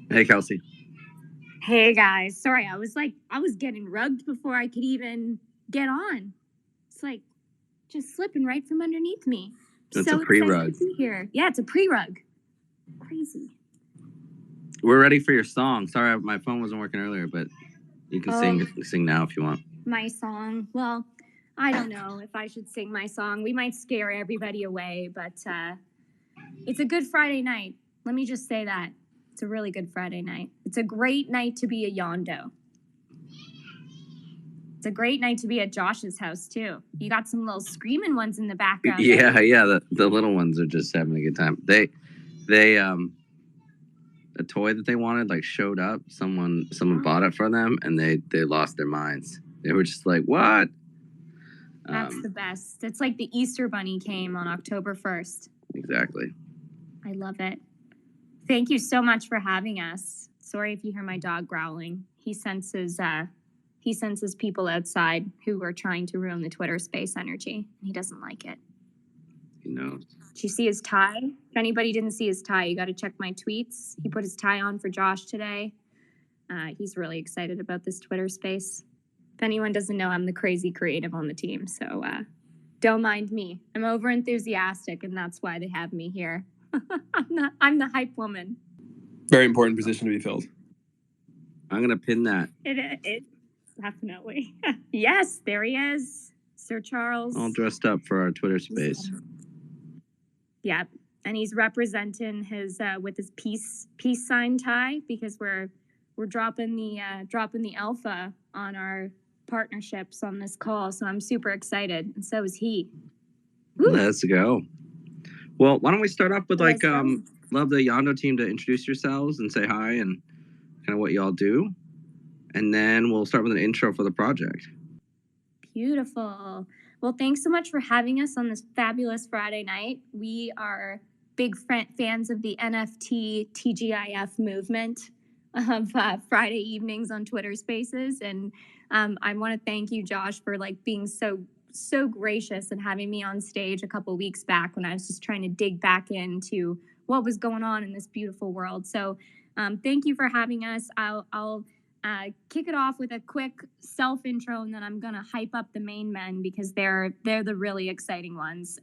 Hey, Kelsey. Hey guys, sorry, I was getting rugged before I could even get on. It's like just slipping right from underneath me. It's so a pre-rug. excited to be here. Yeah, it's a pre-rug. Crazy. We're ready for your song. Sorry, my phone wasn't working earlier, but you can sing now if you want. My song. Well, I don't know if I should sing my song. We might scare everybody away, but it's a good Friday night. Let me just say that. It's a really good Friday night. It's a great night to be a Yondo. It's a great night to be at Josh's house, too. You got some little screaming ones in the background. Yeah, the little ones are just having a good time. They a toy that they wanted like showed up. Someone bought it for them, and they lost their minds. They were just like, "What?" That's the best. It's like the Easter Bunny came on October 1st. Exactly. I love it. Thank you so much for having us. Sorry if you hear my dog growling. He senses people outside who are trying to ruin the Twitter space energy. He doesn't like it. He knows. Did you see his tie? If anybody didn't see his tie, you got to check my tweets. He put his tie on for Josh today. He's really excited about this Twitter space. If anyone doesn't know, I'm the crazy creative on the team, so don't mind me. I'm over enthusiastic, and that's why they have me here. I'm the hype woman. Very important position to be filled. I'm gonna pin that. It definitely. Yes, there he is, Sir Charles. All dressed up for our Twitter space. Yeah, and he's representing his with his peace sign tie because we're dropping the alpha on our partnerships on this call. So I'm super excited, and so is he. Woo. Let's go. Well, why don't we start off with love the Yondo team to introduce yourselves and say hi and kind of what y'all do, and then we'll start with an intro for the project. Beautiful. Well, thanks so much for having us on this fabulous Friday night. We are big fans of the NFT TGIF movement of Friday evenings on Twitter Spaces, and I want to thank you, Josh, for being so gracious and having me on stage a couple weeks back when I was just trying to dig back into what was going on in this beautiful world. So thank you for having us. I'll kick it off with a quick self intro, and then I'm gonna hype up the main men because they're the really exciting ones.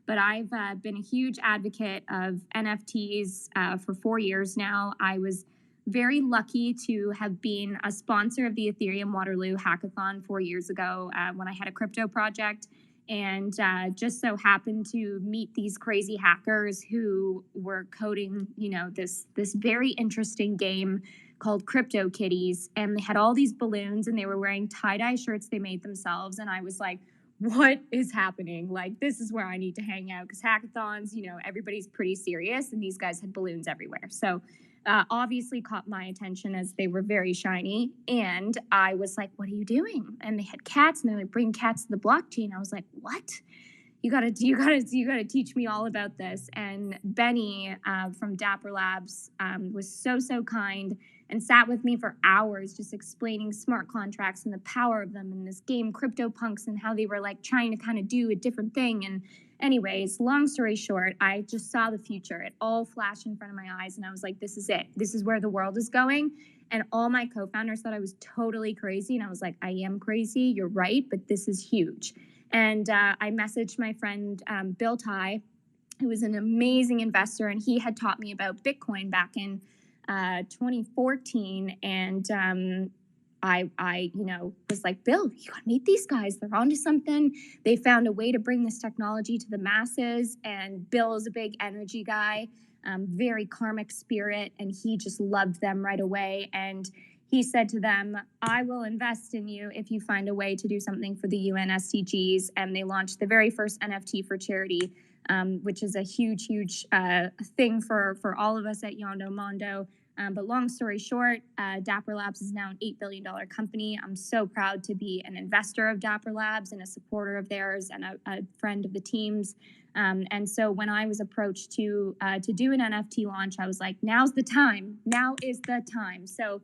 But I've been a huge advocate of NFTs for 4 years now. I was very lucky to have been a sponsor of the Ethereum Waterloo Hackathon 4 years ago when I had a crypto project, and just so happened to meet these crazy hackers who were coding, this very interesting game called Crypto Kitties, and they had all these balloons, and they were wearing tie-dye shirts they made themselves, and I was like, what is happening? This is where I need to hang out, because hackathons, everybody's pretty serious, and these guys had balloons everywhere. So obviously caught my attention as they were very shiny, and I was like, what are you doing? And they had cats, and they're like, bring cats to the blockchain. I was like, what? You gotta teach me all about this. And Benny from Dapper Labs was so kind and sat with me for hours just explaining smart contracts and the power of them in this game, CryptoPunks, and how they were trying to kind of do a different thing. And anyways, long story short, I just saw the future. It all flashed in front of my eyes, and I was like, this is it. This is where the world is going. And all my co-founders thought I was totally crazy, and I was like, I am crazy, you're right, but this is huge. And I messaged my friend Bill Ty, who was an amazing investor, and he had taught me about Bitcoin back in 2014. And I was like, Bill, you got to meet these guys. They're onto something. They found a way to bring this technology to the masses. And Bill is a big energy guy, very karmic spirit, and he just loved them right away. And he said to them, I will invest in you if you find a way to do something for the UN SDGs. And they launched the very first NFT for charity, which is a huge thing for all of us at YondoMondo. But long story short, Dapper Labs is now an $8 billion company. I'm so proud to be an investor of Dapper Labs and a supporter of theirs and a friend of the team's. And so when I was approached to do an NFT launch, I was like, now's the time. Now is the time. So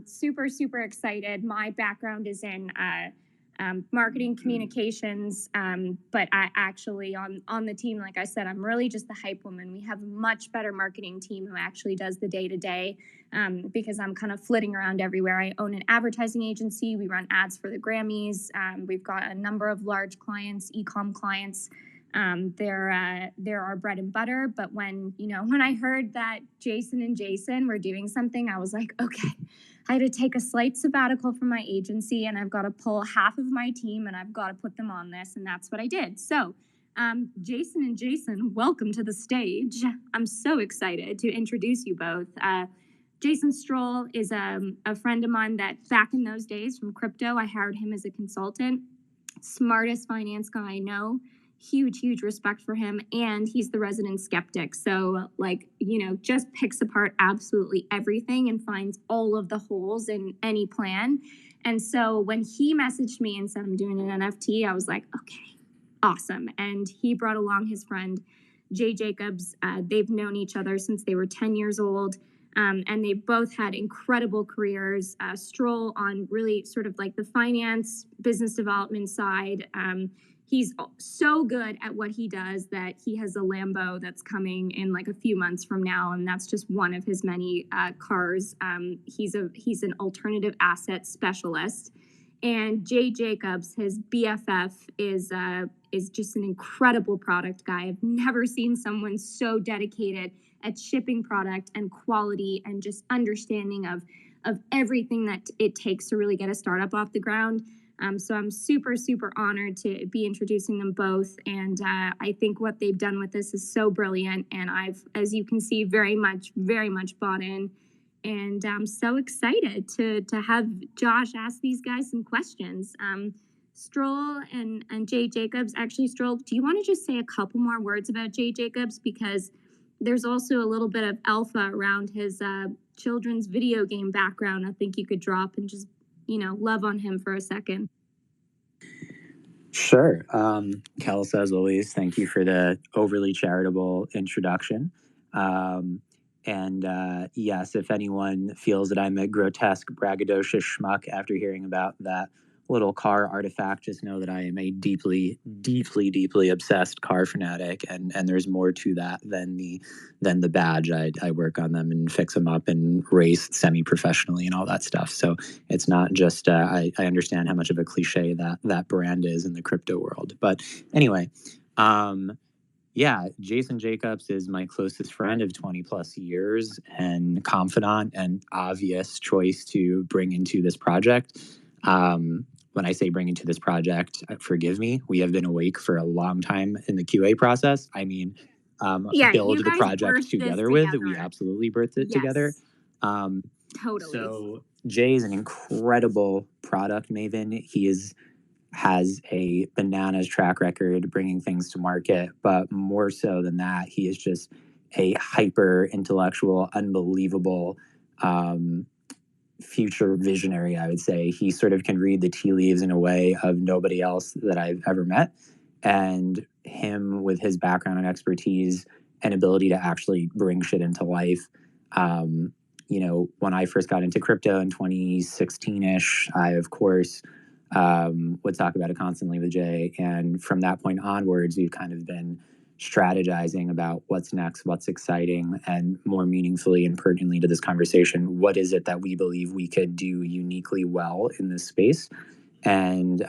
super excited. My background is in marketing communications. But I actually on the team, like I said, I'm really just the hype woman. We have a much better marketing team who actually does the day-to-day, because I'm kind of flitting around everywhere. I own an advertising agency. We run ads for the Grammys. We've got a number of large clients, e-com clients. They're our bread and butter. But when I heard that Jason and Jason were doing something, I was like, okay, I had to take a slight sabbatical from my agency, and I've got to pull half of my team and I've got to put them on this. And that's what I did. So Jason and Jason, welcome to the stage. I'm so excited to introduce you both. Jason Stroll is a friend of mine that back in those days from crypto, I hired him as a consultant. Smartest finance guy I know. Huge respect for him. And he's the resident skeptic. So just picks apart absolutely everything and finds all of the holes in any plan. And so when he messaged me and said, I'm doing an NFT, I was like, okay, awesome. And he brought along his friend, Jay Jacobs. They've known each other since they were 10 years old. And they both had incredible careers. Stroll on really sort of like the finance, business development side. He's so good at what he does that he has a Lambo that's coming in like a few months from now, and that's just one of his many cars. He's an alternative asset specialist. And Jay Jacobs, his BFF, is just an incredible product guy. I've never seen someone so dedicated at shipping product and quality and just understanding of everything that it takes to really get a startup off the ground. So I'm super honored to be introducing them both. And I think what they've done with this is so brilliant. And I've, as you can see, very much bought in. And I'm so excited to have Josh ask these guys some questions. Stroll and Jay Jacobs. Actually, Stroll, do you want to just say a couple more words about Jay Jacobs? Because there's also a little bit of alpha around his children's video game background. I think you could drop and just love on him for a second. Sure. Kels, as always, thank you for the overly charitable introduction. Yes, if anyone feels that I'm a grotesque, braggadocious schmuck after hearing about that little car artifact, just know that I am a deeply obsessed car fanatic, and there's more to that than the badge. I work on them and fix them up and race semi-professionally and all that stuff. So it's not just I understand how much of a cliche that brand is in the crypto world. But anyway, Jason Jacobs is my closest friend of 20 plus years and confidant and obvious choice to bring into this project. When I say bring into this project, forgive me, we have been awake for a long time in the QA process. I mean, build the project together with. We absolutely birthed it together. Totally. So Jay is an incredible product maven. He has a bananas track record bringing things to market, but more so than that, he is just a hyper intellectual, unbelievable future visionary, I would say. He sort of can read the tea leaves in a way of nobody else that I've ever met. And him with his background and expertise and ability to actually bring shit into life. When I first got into crypto in 2016-ish, I, of course, would talk about it constantly with Jay. And from that point onwards, we've kind of been strategizing about what's next, what's exciting, and more meaningfully and pertinently to this conversation, what is it that we believe we could do uniquely well in this space? And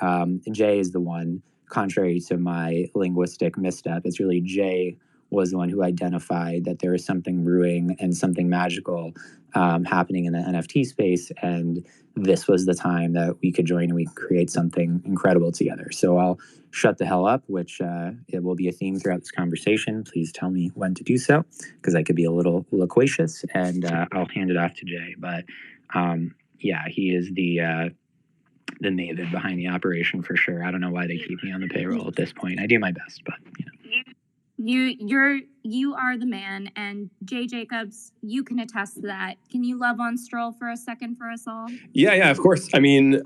Jay is the one, contrary to my linguistic misstep, it's really Jay was the one who identified that there is something brewing and something magical happening in the NFT space. And this was the time that we could join and we could create something incredible together. So I'll shut the hell up, which it will be a theme throughout this conversation. Please tell me when to do so, because I could be a little loquacious, and I'll hand it off to Jay. But he is the maven behind the operation for sure. I don't know why they keep me on the payroll at this point. I do my best, but You are the man, and Jay Jacobs, you can attest to that. Can you love on Stroll for a second for us all? Yeah, of course. I mean,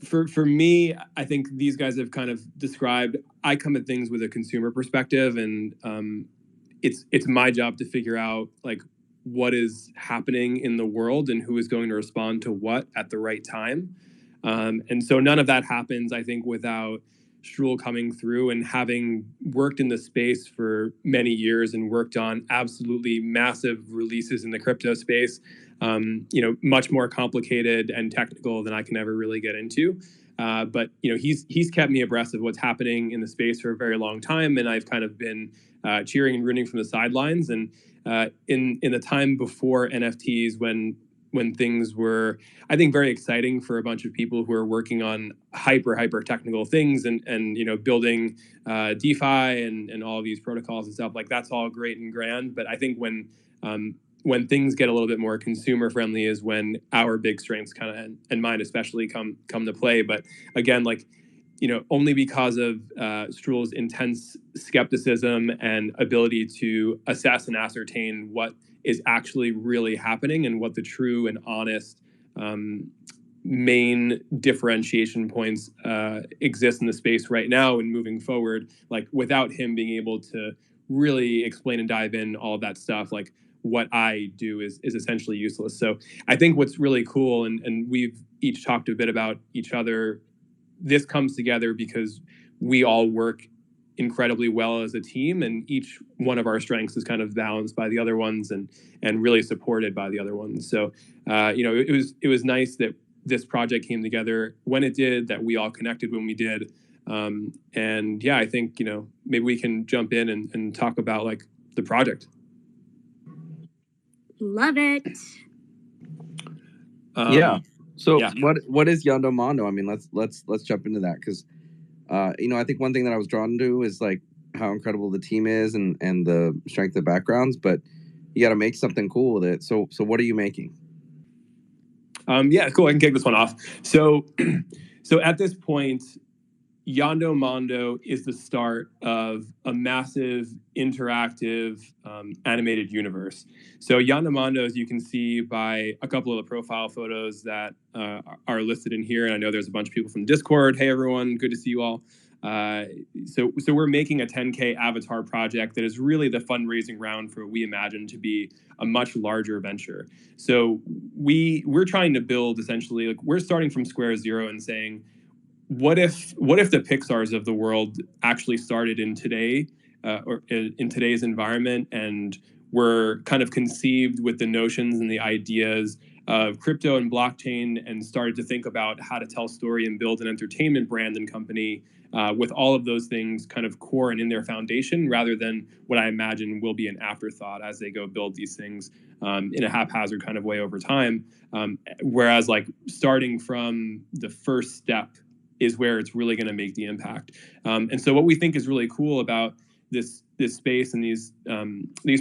for me, I think these guys have kind of described, I come at things with a consumer perspective, and it's my job to figure out like what is happening in the world and who is going to respond to what at the right time. And so none of that happens, I think, without Strul coming through and having worked in the space for many years and worked on absolutely massive releases in the crypto space, much more complicated and technical than I can ever really get into. But he's kept me abreast of what's happening in the space for a very long time, and I've kind of been cheering and rooting from the sidelines. And in the time before NFTs, when things were, I think, very exciting for a bunch of people who are working on hyper technical things and building DeFi and all of these protocols and stuff, like that's all great and grand. But I think when things get a little bit more consumer friendly is when our big strengths kind of, and mine especially, come to play. But again, only because of Strul's intense skepticism and ability to assess and ascertain what is actually really happening and what the true and honest main differentiation points exist in the space right now and moving forward. Like without him being able to really explain and dive in all of that stuff, like what I do is essentially useless. So I think what's really cool, and we've each talked a bit about each other, this comes together because we all work incredibly well as a team, and each one of our strengths is kind of balanced by the other ones and really supported by the other ones. So it was nice that this project came together when it did, that we all connected when we did. And yeah, I think maybe we can jump in and talk about like the project. Love it. Yeah. So yeah. what is YondoMondo? I mean, let's jump into that, because I think one thing that I was drawn to is like how incredible the team is and the strength of backgrounds, but you got to make something cool with it. So what are you making? Yeah, cool. I can kick this one off. So at this point, YondoMondo is the start of a massive interactive animated universe. So YondoMondo, as you can see by a couple of the profile photos that are listed in here, and I know there's a bunch of people from Discord. Hey everyone, good to see you all. So we're making a 10K avatar project that is really the fundraising round for what we imagine to be a much larger venture. So we're trying to build essentially, like, we're starting from square zero and saying, what if the Pixars of the world actually started in today or in today's environment, and were kind of conceived with the notions and the ideas of crypto and blockchain, and started to think about how to tell story and build an entertainment brand and company with all of those things kind of core and in their foundation, rather than what I imagine will be an afterthought as they go build these things in a haphazard kind of way over time. Whereas like starting from the first step is where it's really going to make the impact. And so what we think is really cool about this space and these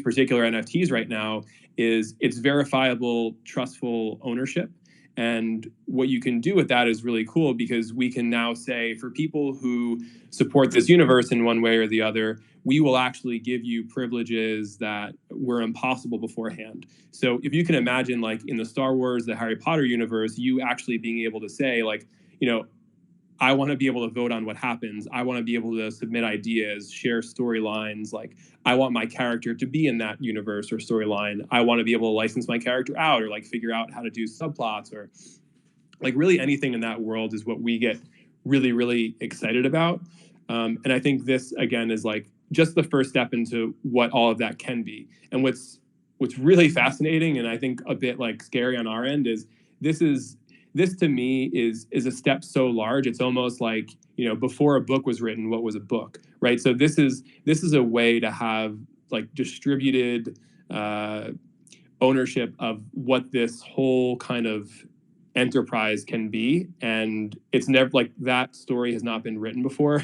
particular NFTs right now is it's verifiable, trustful ownership. And what you can do with that is really cool, because we can now say, for people who support this universe in one way or the other, we will actually give you privileges that were impossible beforehand. So if you can imagine, like in the Star Wars, the Harry Potter universe, you actually being able to say, like, I want to be able to vote on what happens. I want to be able to submit ideas, share storylines. Like, I want my character to be in that universe or storyline. I want to be able to license my character out, or like figure out how to do subplots, or like really anything in that world is what we get really, really excited about. And I think this, again, is like just the first step into what all of that can be. And what's really fascinating, and I think a bit like scary on our end, is this to me is a step so large. It's almost like, before a book was written, what was a book, right? So this is a way to have like distributed ownership of what this whole kind of enterprise can be. And it's never like that story has not been written before,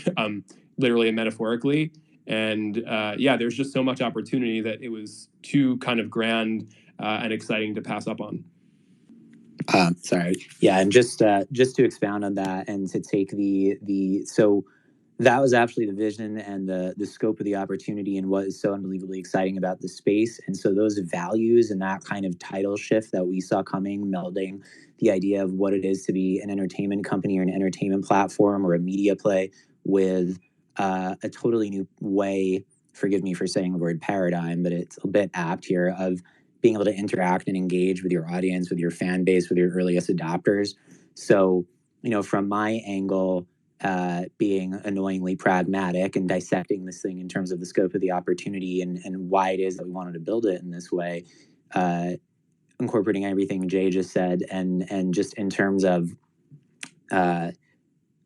literally and metaphorically. And there's just so much opportunity that it was too kind of grand and exciting to pass up on. Sorry. Yeah, and just to expound on that and to take so that was actually the vision and the scope of the opportunity and what is so unbelievably exciting about the space. And so those values and that kind of title shift that we saw coming, melding the idea of what it is to be an entertainment company or an entertainment platform or a media play with a totally new way, forgive me for saying the word paradigm, but it's a bit apt here, of being able to interact and engage with your audience, with your fan base, with your earliest adopters. So from my angle, being annoyingly pragmatic and dissecting this thing in terms of the scope of the opportunity and why it is that we wanted to build it in this way, incorporating everything Jay just said, and just in terms of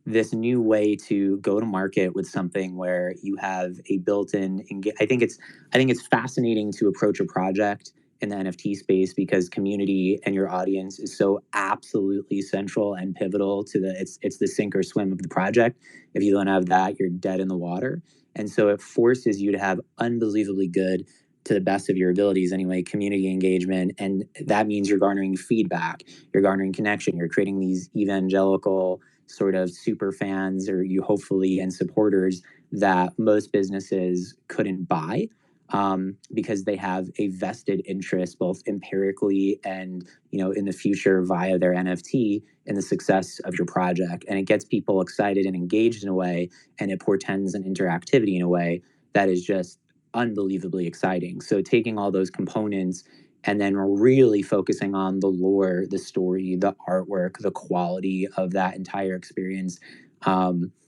this new way to go to market with something where you have a built-in. I think it's fascinating to approach a project in the NFT space because community and your audience is so absolutely central and pivotal to it's the sink or swim of the project. If you don't have that, you're dead in the water. And so it forces you to have unbelievably good, to the best of your abilities anyway, community engagement. And that means you're garnering feedback, you're garnering connection, you're creating these evangelical sort of super fans, or you hopefully, and supporters that most businesses couldn't buy, because they have a vested interest, both empirically and in the future via their NFT, in the success of your project. And it gets people excited and engaged in a way, and it portends an interactivity in a way that is just unbelievably exciting. So taking all those components and then really focusing on the lore, the story, the artwork, the quality of that entire experience,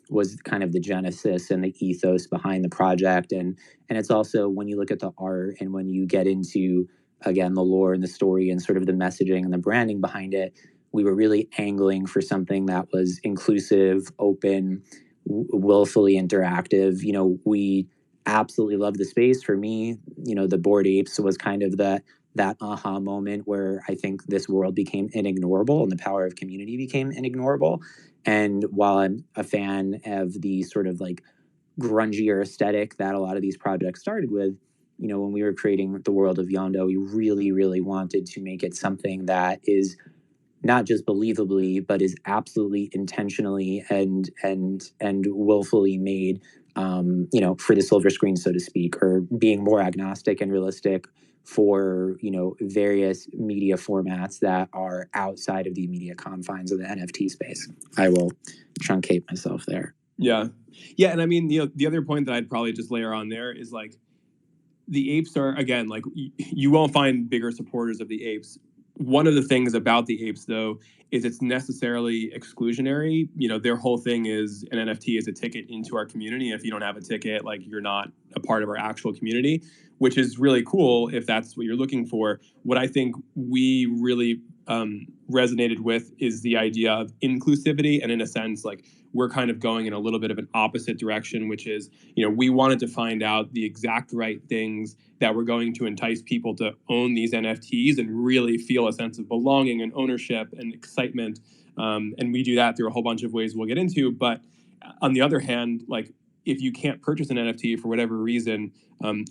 was kind of the genesis and the ethos behind the project. And it's also, when you look at the art and when you get into, again, the lore and the story and sort of the messaging and the branding behind it, we were really angling for something that was inclusive, open, willfully interactive. We absolutely love the space. For me, the Bored Apes was kind of that aha moment where I think this world became inignorable and the power of community became inignorable. And while I'm a fan of the sort of like grungier aesthetic that a lot of these projects started with, when we were creating the world of Yondo, we really, really wanted to make it something that is not just believably, but is absolutely intentionally and willfully made, for the silver screen, so to speak, or being more agnostic and realistic for various media formats that are outside of the immediate confines of the NFT space. I will truncate myself there. Yeah, and I mean, the other point that I'd probably just layer on there is like the apes are, again, like you won't find bigger supporters of the apes. One of the things about the apes, though, is it's necessarily exclusionary. Their whole thing is an NFT is a ticket into our community. If you don't have a ticket, like, you're not a part of our actual community, which is really cool if that's what you're looking for. What I think we really resonated with is the idea of inclusivity. And in a sense, like, we're kind of going in a little bit of an opposite direction, which is, we wanted to find out the exact right things that were going to entice people to own these NFTs and really feel a sense of belonging and ownership and excitement. And we do that through a whole bunch of ways we'll get into. But on the other hand, like, if you can't purchase an NFT for whatever reason,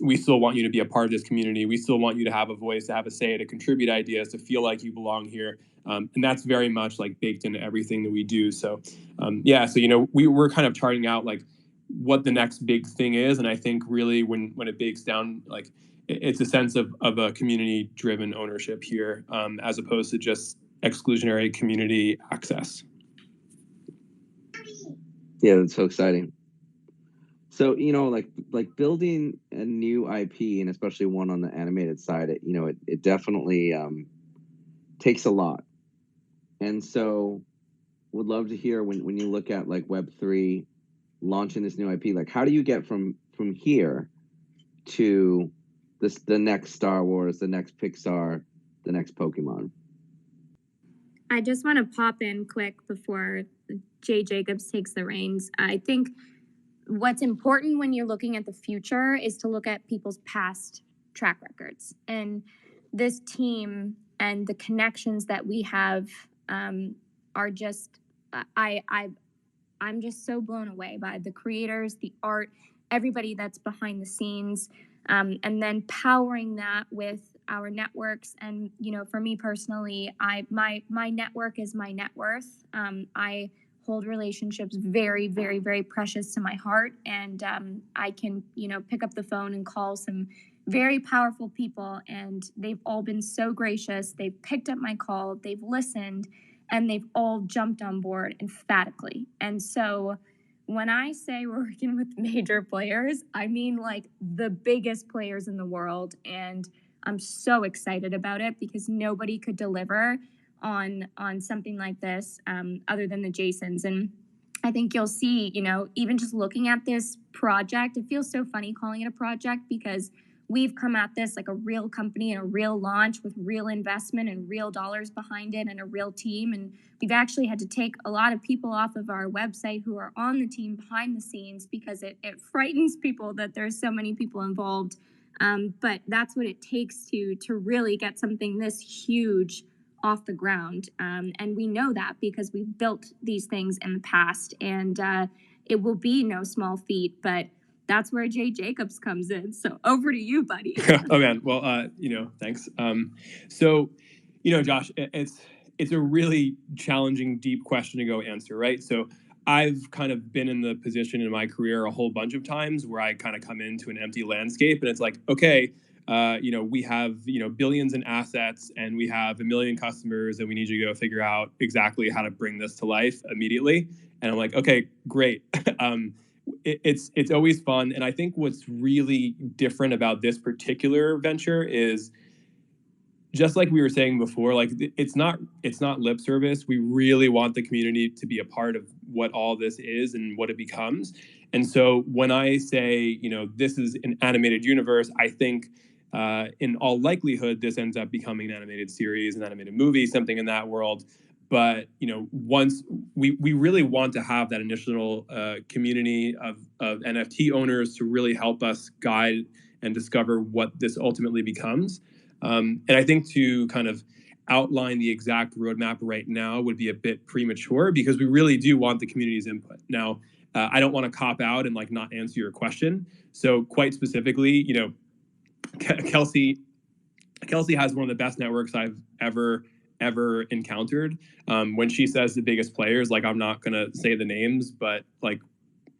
we still want you to be a part of this community. We still want you to have a voice, to have a say, to contribute ideas, to feel like you belong here. And that's very much like baked into everything that we do. So, we're kind of charting out like what the next big thing is. And I think really when it breaks down, like, it's a sense of a community-driven ownership here, as opposed to just exclusionary community access. Yeah, that's so exciting. So, like building a new IP, and especially one on the animated side, it definitely takes a lot. And so would love to hear when you look at like Web3 launching this new IP, like, how do you get from here to the next Star Wars, the next Pixar, the next Pokemon? I just want to pop in quick before Jay Jacobs takes the reins. I think what's important when you're looking at the future is to look at people's past track records. And this team and the connections that we have are just, I'm just so blown away by the creators, the art, everybody that's behind the scenes, and then powering that with our networks. And for me personally, my network is my net worth. I hold relationships very, very, very precious to my heart, and I can pick up the phone and call some very powerful people, and they've all been so gracious. They've picked up my call, they've listened, and they've all jumped on board emphatically. And so when I say we're working with major players, I mean like the biggest players in the world. And I'm so excited about it because nobody could deliver on something like this, other than the Jasons. And I think you'll see, even just looking at this project, it feels so funny calling it a project because we've come at this like a real company and a real launch with real investment and real dollars behind it and a real team. And we've actually had to take a lot of people off of our website who are on the team behind the scenes because it frightens people that there's so many people involved. But that's what it takes to really get something this huge off the ground. And we know that because we've built these things in the past, and it will be no small feat, but that's where Jay Jacobs comes in. So over to you, buddy. Oh man. Well, thanks. So, Josh, it's a really challenging, deep question to go answer, right? So I've kind of been in the position in my career a whole bunch of times where I kind of come into an empty landscape and it's like, okay, we have, billions in assets and we have 1 million customers and we need you to go figure out exactly how to bring this to life immediately. And I'm like, okay, great. It's always fun. And I think what's really different about this particular venture is just like we were saying before, like it's not lip service. We really want the community to be a part of what all this is and what it becomes. And so when I say, this is an animated universe, I think in all likelihood, this ends up becoming an animated series, an animated movie, something in that world. But, once we really want to have that initial community of NFT owners to really help us guide and discover what this ultimately becomes. And I think to kind of outline the exact roadmap right now would be a bit premature because we really do want the community's input. Now, I don't want to cop out and not answer your question. So quite specifically, Kelsey has one of the best networks I've ever encountered. When she says the biggest players, I'm not going to say the names, but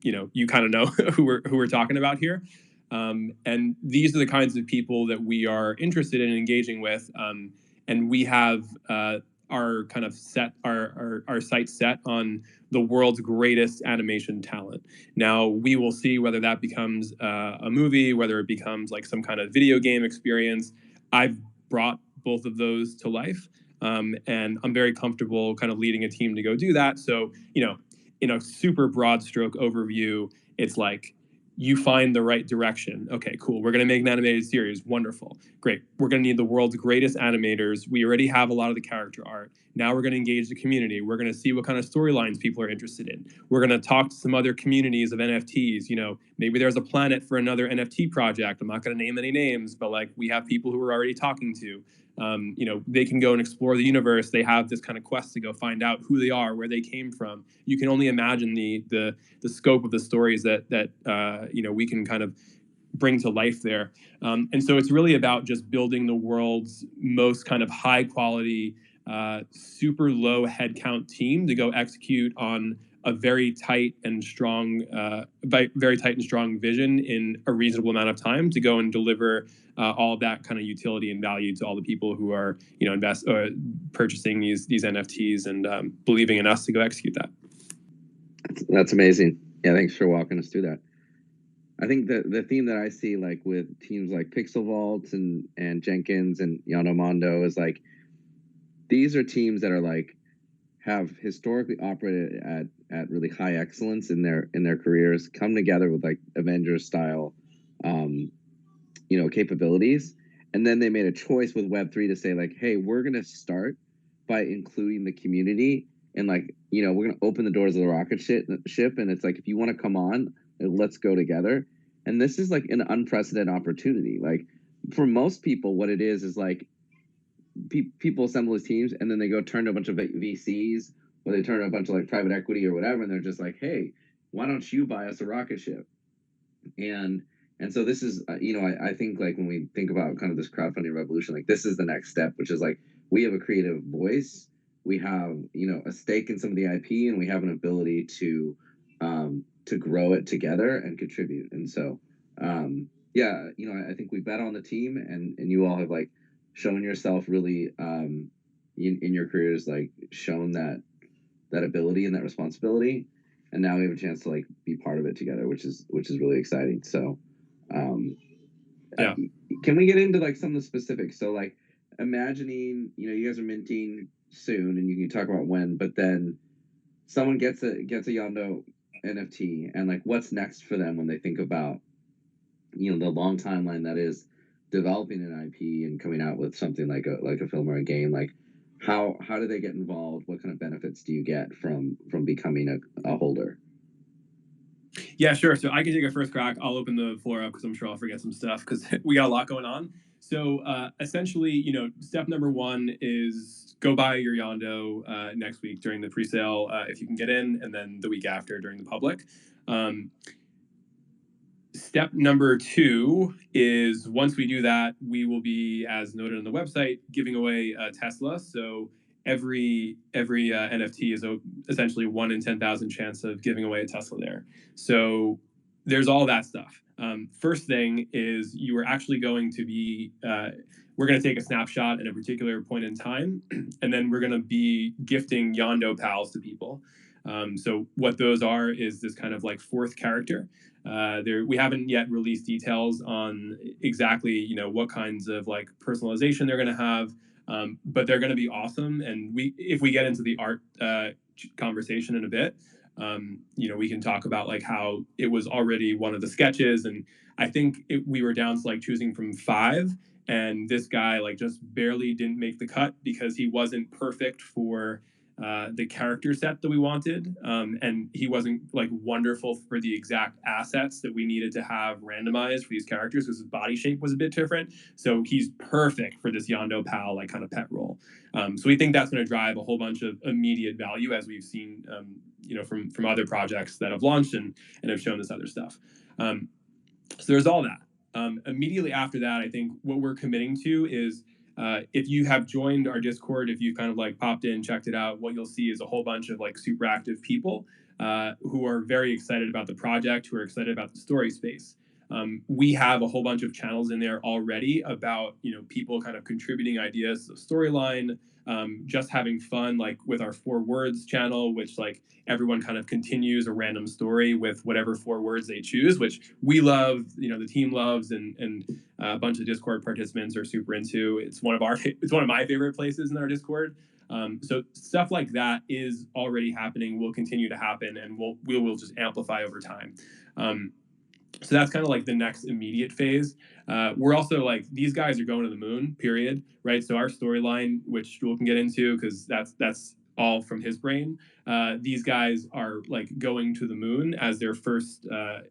you kind of know who we're talking about here. And these are the kinds of people that we are interested in engaging with. And we have our kind of our sights set on the world's greatest animation talent. Now, we will see whether that becomes a movie, whether it becomes some kind of video game experience. I've brought both of those to life. And I'm very comfortable kind of leading a team to go do that. So, in a super broad stroke overview, it's you find the right direction. Okay, cool. We're going to make an animated series. Wonderful. Great. We're going to need the world's greatest animators. We already have a lot of the character art. Now we're going to engage the community. We're going to see what kind of storylines people are interested in. We're going to talk to some other communities of NFTs. Maybe there's a planet for another NFT project. I'm not going to name any names, but we have people who we're already talking to. They can go and explore the universe. They have this kind of quest to go find out who they are, where they came from. You can only imagine the scope of the stories that we can kind of bring to life there. And so it's really about just building the world's most kind of high quality, super low headcount team to go execute on a very tight and strong vision in a reasonable amount of time to go and deliver all of that kind of utility and value to all the people who are purchasing these NFTs and believing in us to go execute that. That's amazing. Yeah, thanks for walking us through that. I think the theme that I see with teams like Pixel Vault and Jenkins and YondoMondo is these are teams that are have historically operated at really high excellence in their careers, come together with Avengers style capabilities, and then they made a choice with Web3 to say hey, we're gonna start by including the community and we're gonna open the doors of the rocket ship, and it's if you want to come on, let's go together. And this is an unprecedented opportunity. For most people, what it is people assemble as teams and then they go turn to a bunch of VCs or they turn to a bunch of private equity or whatever, and they're just hey, why don't you buy us a rocket ship? And so this is I think when we think about kind of this crowdfunding revolution, this is the next step, which is we have a creative voice, we have a stake in some of the IP, and we have an ability to grow it together and contribute. And so I think we bet on the team, and you all have shown yourself really in your careers, shown that ability and that responsibility, and now we have a chance to be part of it together, which is really exciting. So can we get into some of the specifics? So imagining you guys are minting soon, and you can talk about when. But then someone gets a Yondo NFT, and like, what's next for them when they think about, you know, the long timeline that is developing an IP and coming out with something like a film or a game. Like, how do they get involved? What kind of benefits do you get from becoming a holder? Yeah, sure. So I can take a first crack. I'll open the floor up because I'm sure I'll forget some stuff because we got a lot going on. So essentially, you know, step number one is go buy your Yondo next week during the pre-sale if you can get in, and then the week after during the public. Step number two is once we do that, we will be, as noted on the website, giving away a Tesla. So every NFT is essentially 1 in 10,000 chance of giving away a Tesla there. So there's all that stuff. First thing is you are actually going to be, we're going to take a snapshot at a particular point in time, and then we're going to be gifting Yondo pals to people. So what those are is this kind of like fourth character. We haven't yet released details on exactly, you know, what kinds of like personalization they're going to have, but they're going to be awesome. And if we get into the art conversation in a bit, you know, we can talk about like how it was already one of the sketches, and I think we were down to like choosing from 5, and this guy like just barely didn't make the cut because he wasn't perfect for the character set that we wanted, and he wasn't like wonderful for the exact assets that we needed to have randomized for these characters because his body shape was a bit different. So he's perfect for this Yondo pal like kind of pet role. So we think that's going to drive a whole bunch of immediate value, as we've seen, you know, from other projects that have launched and have shown this other stuff. So there's all that. Immediately after that, I think what we're committing to is, if you have joined our Discord, if you've kind of like popped in, checked it out, what you'll see is a whole bunch of like super active people who are very excited about the project, who are excited about the story space. We have a whole bunch of channels in there already about, you know, people kind of contributing ideas to the storyline, just having fun, like with our 4 words channel, which like everyone kind of continues a random story with whatever 4 words they choose, which we love, you know, the team loves, and a bunch of Discord participants are super into. It's one of my favorite places in our Discord. So stuff like that is already happening, will continue to happen, and we will just amplify over time. So that's kind of like the next immediate phase. We're also like, these guys are going to the moon, period, right? So our storyline, which Jewel can get into because that's all from his brain. These guys are like going to the moon as their first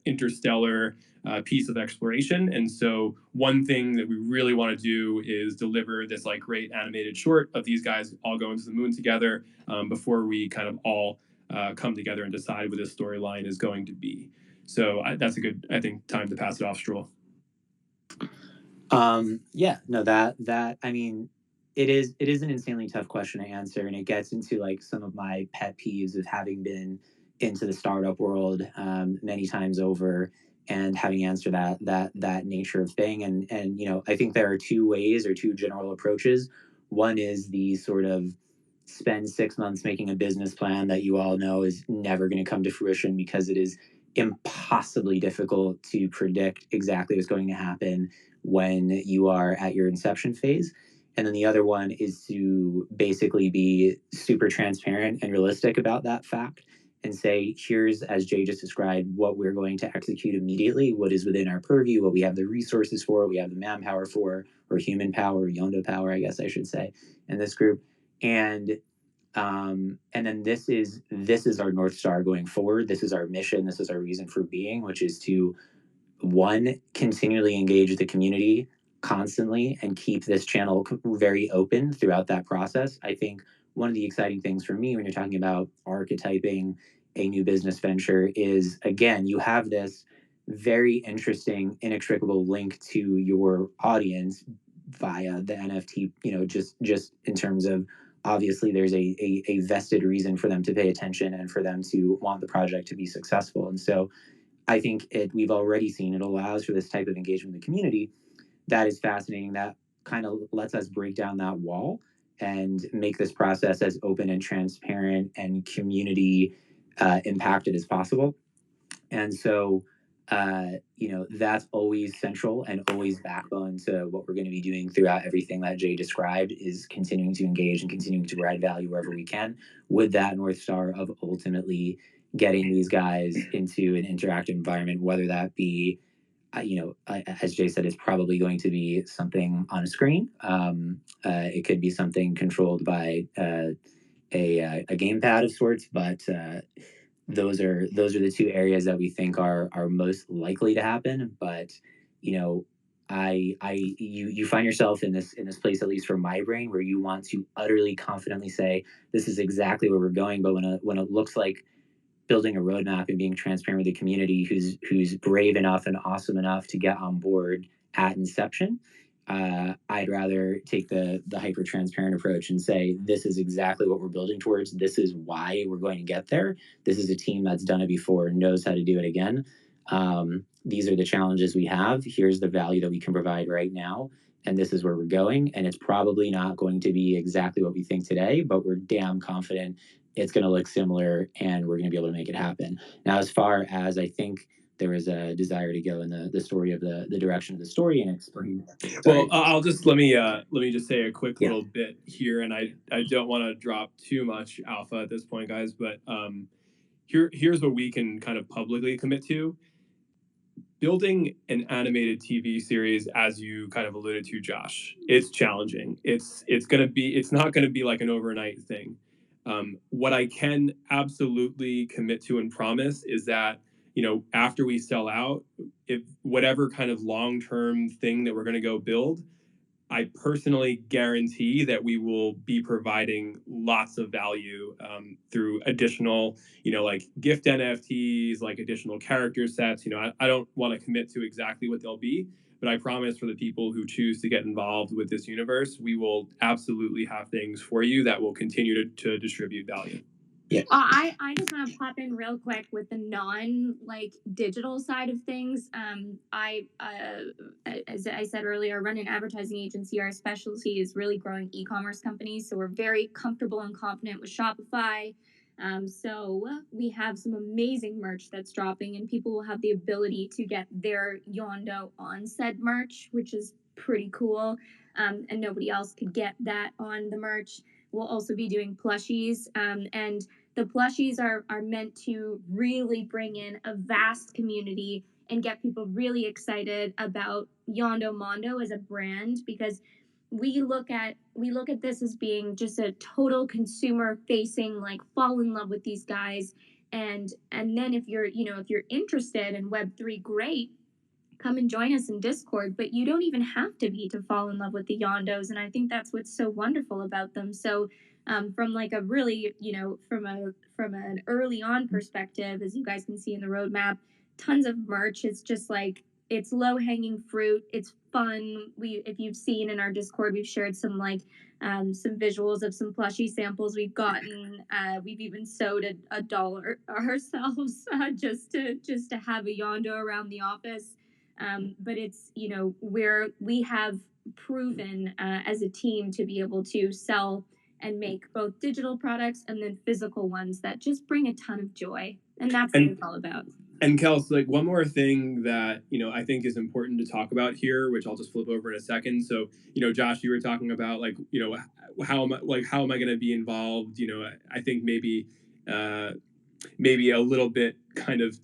interstellar piece of exploration. And so one thing that we really want to do is deliver this like great animated short of these guys all going to the moon together before we kind of all come together and decide what this storyline is going to be. So that's a good, I think, time to pass it off, Stroll. Yeah, no, that I mean, it is an insanely tough question to answer, and it gets into like some of my pet peeves of having been into the startup world many times over and having answered that nature of thing. And you know, I think there are 2 ways or 2 general approaches. One is the sort of spend 6 months making a business plan that you all know is never going to come to fruition because it is impossibly difficult to predict exactly what's going to happen when you are at your inception phase. And then the other one is to basically be super transparent and realistic about that fact and say, here's, as Jay just described, what we're going to execute immediately, what is within our purview, what we have the resources for, what we have the manpower for, or human power, or Yondo power, I guess I should say, in this group. And then this is our North Star going forward. This is our mission. This is our reason for being, which is to, 1, continually engage the community constantly and keep this channel very open throughout that process. I think one of the exciting things for me when you're talking about archetyping a new business venture is, again, you have this very interesting, inextricable link to your audience via the NFT, you know, just in terms of, obviously there's a vested reason for them to pay attention and for them to want the project to be successful. And so I think we've already seen it allows for this type of engagement in the community that is fascinating, that kind of lets us break down that wall and make this process as open and transparent and community impacted as possible. And so that's always central and always backbone to what we're going to be doing throughout everything that Jay described, is continuing to engage and continuing to provide value wherever we can, with that North Star of ultimately getting these guys into an interactive environment, whether that be, as Jay said, it's probably going to be something on a screen. It could be something controlled by a gamepad of sorts, but those are the two areas that we think are most likely to happen. But you know, you find yourself in this place, at least for my brain, where you want to utterly confidently say this is exactly where we're going. But when it looks like building a roadmap and being transparent with the community who's brave enough and awesome enough to get on board at inception, I'd rather take the hyper transparent approach and say this is exactly what we're building towards. This is why we're going to get there. This is a team that's done it before and knows how to do it again. These are the challenges we have. Here's the value that we can provide right now, and this is where we're going. And it's probably not going to be exactly what we think today, but we're damn confident it's going to look similar, and we're going to be able to make it happen. Now, as far as I think there is a desire to go in the story of the direction of the story and explain. Well, let me just say a quick Yeah. little bit here, and I don't want to drop too much alpha at this point, guys, but here's what we can kind of publicly commit to. Building an animated TV series, as you kind of alluded to, Josh, it's challenging. It's not gonna be like an overnight thing. What I can absolutely commit to and promise is that, after we sell out, if whatever kind of long-term thing that we're going to go build, I personally guarantee that we will be providing lots of value through additional, like gift NFTs, like additional character sets. I don't want to commit to exactly what they'll be, but I promise for the people who choose to get involved with this universe, we will absolutely have things for you that will continue to distribute value. Yeah. I just want to pop in real quick with the digital side of things. As I said earlier, run an advertising agency. Our specialty is really growing e-commerce companies, so we're very comfortable and confident with Shopify. So we have some amazing merch that's dropping, and people will have the ability to get their Yondo on said merch, which is pretty cool. And nobody else could get that on the merch. We'll also be doing plushies, and the plushies are meant to really bring in a vast community and get people really excited about YondoMondo as a brand, because we look at this as being just a total consumer facing, like, fall in love with these guys, and then if you're interested in Web3, great, come and join us in Discord, but you don't even have to be to fall in love with the Yondos, and I think that's what's so wonderful about them. So from like a really, from an early on perspective, as you guys can see in the roadmap, tons of merch. It's just like, it's low hanging fruit. It's fun. If you've seen in our Discord, we've shared some some visuals of some plushie samples we've gotten. We've even sewed a dollar ourselves just to have a Yondo around the office. But it's, where we have proven as a team to be able to sell and make both digital products and then physical ones that just bring a ton of joy. And that's what it's all about. And Kels, like, one more thing that, I think is important to talk about here, which I'll just flip over in a second. So, Josh, you were talking about, like, how am I going to be involved? I think maybe a little bit kind of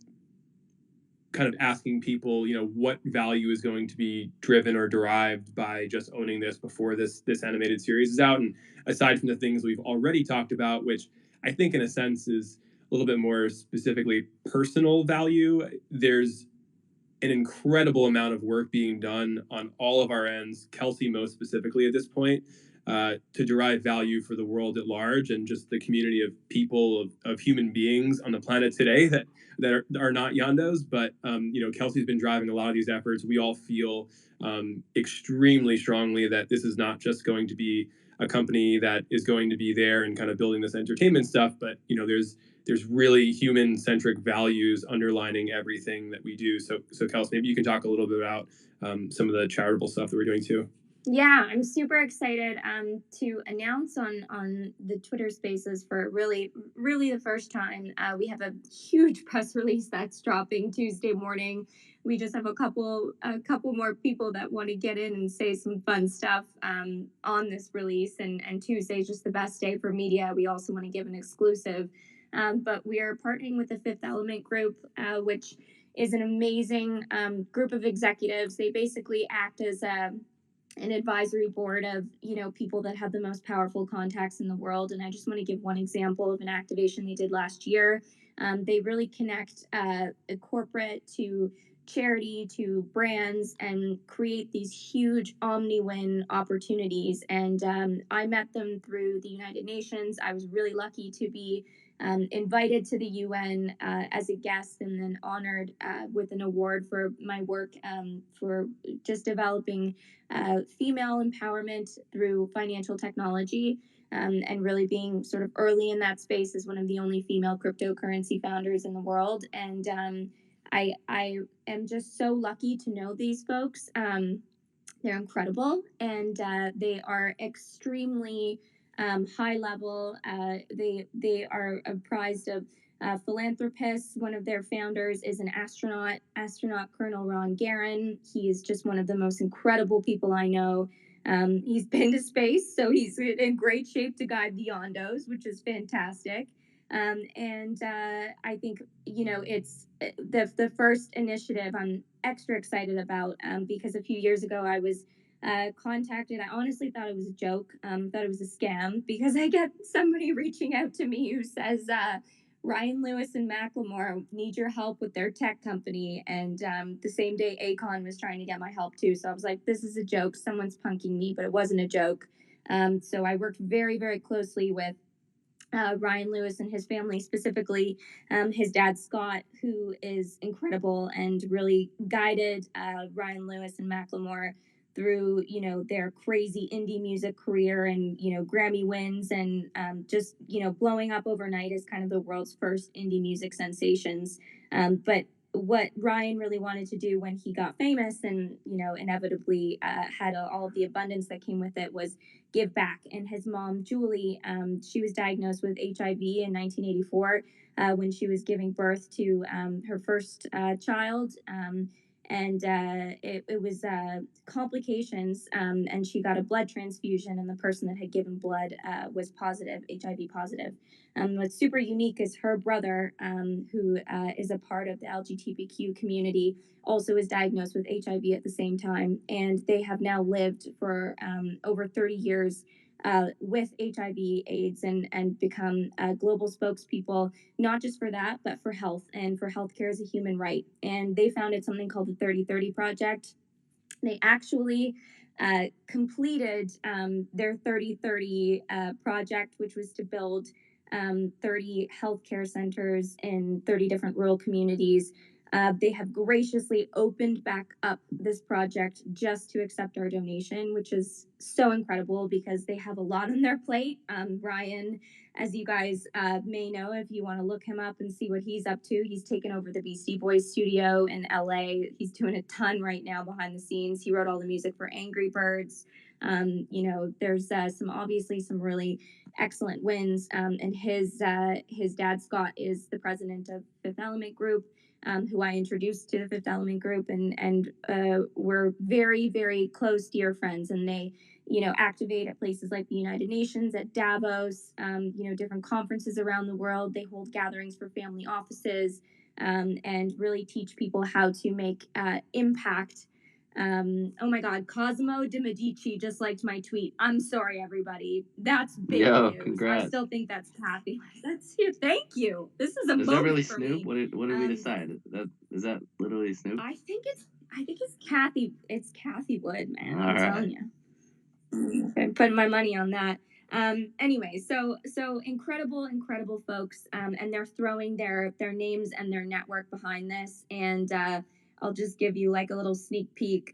asking people, what value is going to be driven or derived by just owning this before this animated series is out. And aside from the things we've already talked about, which I think in a sense is a little bit more specifically personal value, there's an incredible amount of work being done on all of our ends, Kelsey most specifically at this point, to derive value for the world at large and just the community of people, of human beings on the planet today that are not Yondos. But Kelsey's been driving a lot of these efforts. We all feel extremely strongly that this is not just going to be a company that is going to be there and kind of building this entertainment stuff, but there's really human-centric values underlining everything that we do. So Kels, maybe you can talk a little bit about some of the charitable stuff that we're doing too. Yeah, I'm super excited to announce on the Twitter Spaces for really the first time. We have a huge press release that's dropping Tuesday morning. We just have a couple more people that want to get in and say some fun stuff on this release. And Tuesday is just the best day for media. We also want to give an exclusive. But we are partnering with the Fifth Element Group, which is an amazing group of executives. They basically act as an advisory board of people that have the most powerful contacts in the world. And I just want to give one example of an activation they did last year. They really connect a corporate to charity to brands and create these huge omni-win opportunities. And I met them through the United Nations. I was really lucky to be invited to the UN as a guest, and then honored with an award for my work for just developing female empowerment through financial technology, and really being sort of early in that space as one of the only female cryptocurrency founders in the world. And I am just so lucky to know these folks. They're incredible, and they are extremely high level. They are apprised of philanthropists. One of their founders is an astronaut Colonel Ron Garan. He is just one of the most incredible people I know. He's been to space, so he's in great shape to guide the Yondos, which is fantastic. And I think it's the first initiative I'm extra excited about, because a few years ago I was contacted. I honestly thought it was a joke, thought it was a scam, because I get somebody reaching out to me who says, Ryan Lewis and Macklemore need your help with their tech company. And the same day Akon was trying to get my help too. So I was like, this is a joke. Someone's punking me, but it wasn't a joke. So I worked very, very closely with Ryan Lewis and his family, specifically his dad Scott, who is incredible and really guided Ryan Lewis and Macklemore through their crazy indie music career, and Grammy wins, and just blowing up overnight as kind of the world's first indie music sensations. But what Ryan really wanted to do when he got famous, and inevitably had all of the abundance that came with it, was give back. And his mom, Julie, she was diagnosed with HIV in 1984 when she was giving birth to her first child. And it was complications, and she got a blood transfusion, and the person that had given blood was positive, HIV positive. What's super unique is her brother, who is a part of the LGBTQ community, also was diagnosed with HIV at the same time, and they have now lived for over 30 years with HIV/AIDS, and become global spokespeople, not just for that, but for health and for healthcare as a human right. And they founded something called the 3030 Project. They actually completed their 3030 project, which was to build 30 healthcare centers in 30 different rural communities. They have graciously opened back up this project just to accept our donation, which is so incredible because they have a lot on their plate. Ryan, as you guys may know, if you want to look him up and see what he's up to, he's taken over the Beastie Boys studio in LA. He's doing a ton right now behind the scenes. He wrote all the music for Angry Birds. There's some really excellent wins. And his dad Scott is the president of Fifth Element Group, who I introduced to the Fifth Element Group, and we're very, very close, dear friends. And they activate at places like the United Nations, at Davos, different conferences around the world. They hold gatherings for family offices, and really teach people how to make impact. Oh my God, Cosimo de Medici just liked my tweet. I'm sorry, everybody. That's big news. Congrats. I still think that's fabulous. That's thank you. This is a Is moment that really for Snoop? me. What did we decide? Is that literally Snoop? I think it's Kathy. It's Kathy Wood, man. All I'm right. telling you. I'm putting my money on that. Anyway, so incredible folks, and they're throwing their names and their network behind this. And I'll just give you like a little sneak peek.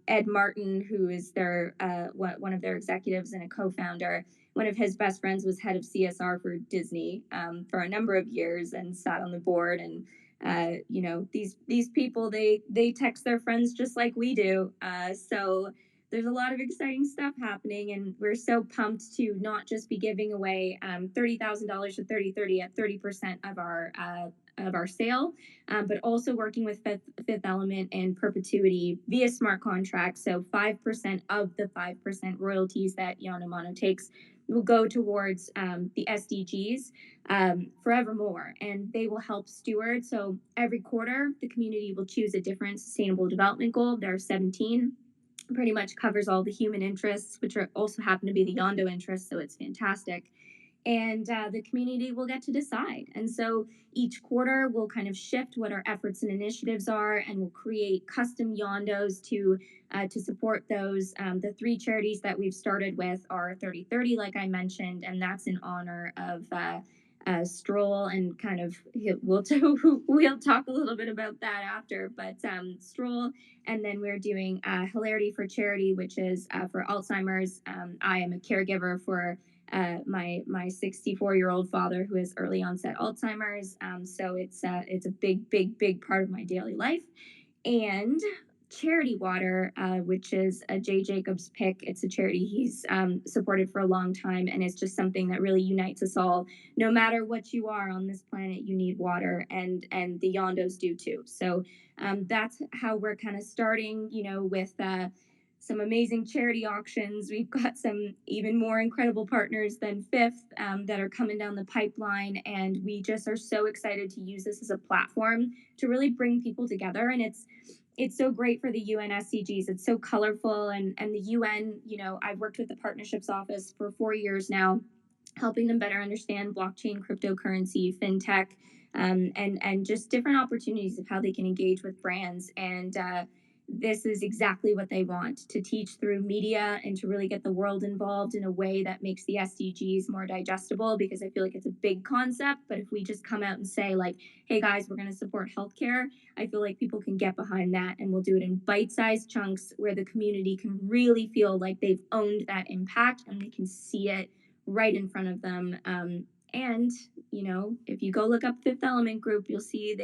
Ed Martin, who is their one of their executives and a co-founder, one of his best friends was head of CSR for Disney for a number of years and sat on the board. And these people, they text their friends just like we do. So there's a lot of exciting stuff happening, and we're so pumped to not just be giving away $30,000 to 30/30 at 30% of our sale, but also working with Fifth Element and perpetuity via smart contracts. So 5% of the 5% royalties that YondoMondo takes will go towards the SDGs forevermore, and they will help steward. So every quarter, the community will choose a different sustainable development goal. There are 17. Pretty much covers all the human interests, which are also happen to be the Yondo interests. So it's fantastic. And the community will get to decide. And so each quarter we'll kind of shift what our efforts and initiatives are, and we'll create custom Yondos to support those. The 3 charities that we've started with are 30/30, like I mentioned, and that's in honor of Stroll, and kind of we'll talk a little bit about that after. But Stroll, and then we're doing Hilarity for Charity, which is for Alzheimer's. I am a caregiver for my 64-year-old father who has early onset Alzheimer's. So it's a big part of my daily life. And Charity Water, which is a Jay Jacobs pick. It's a charity he's supported for a long time, and it's just something that really unites us all. No matter what you are on this planet, you need water, and the Yondos do too. So that's how we're kind of starting, with some amazing charity auctions. We've got some even more incredible partners than Fifth that are coming down the pipeline, and we just are so excited to use this as a platform to really bring people together. And it's so great for the UN SDGs. It's so colorful, and the UN, I've worked with the partnerships office for 4 years now, helping them better understand blockchain, cryptocurrency, fintech, and just different opportunities of how they can engage with brands. And this is exactly what they want, to teach through media and to really get the world involved in a way that makes the SDGs more digestible, because I feel like it's a big concept. But if we just come out and say, like, hey guys, we're going to support healthcare, I feel like people can get behind that, and we'll do it in bite-sized chunks where the community can really feel like they've owned that impact and they can see it right in front of them. And if you go look up Fifth Element Group, you'll see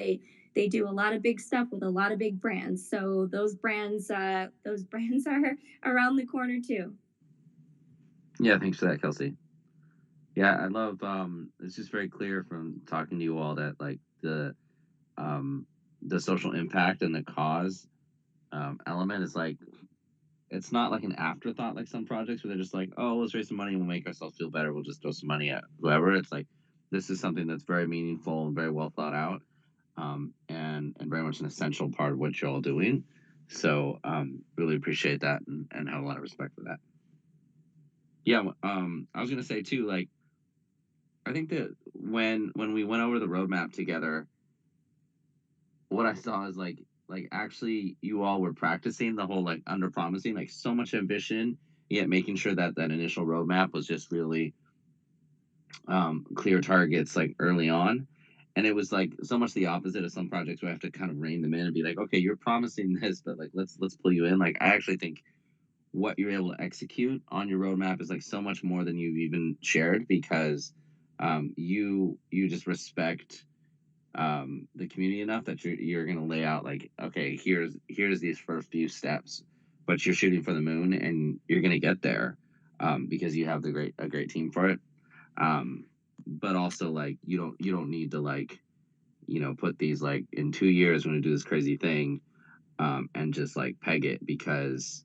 they do a lot of big stuff with a lot of big brands. So those brands are around the corner too. Yeah, thanks for that, Kelsey. Yeah, I love. It's just very clear from talking to you all that like the social impact and the cause element is like, it's not like an afterthought like some projects where they're just like, oh, let's raise some money and we'll make ourselves feel better. We'll just throw some money at whoever. It's like, this is something that's very meaningful and very well thought out, and very much an essential part of what you're all doing. So really appreciate that, and have a lot of respect for that. Yeah, I was gonna say too, like, I think that when we went over the roadmap together, what I saw is like actually you all were practicing the whole like under promising, like so much ambition, yet making sure that initial roadmap was just really clear targets like early on. And it was like so much the opposite of some projects where I have to kind of rein them in and be like, okay, you're promising this, but like let's pull you in. Like I actually think what you're able to execute on your roadmap is like so much more than you've even shared, because you just respect the community enough that you're going to lay out like, okay, here's these first few steps, but you're shooting for the moon and you're going to get there because you have a great team for it. But also like you don't need to like put these like in 2 years we're going to do this crazy thing and just like peg it, because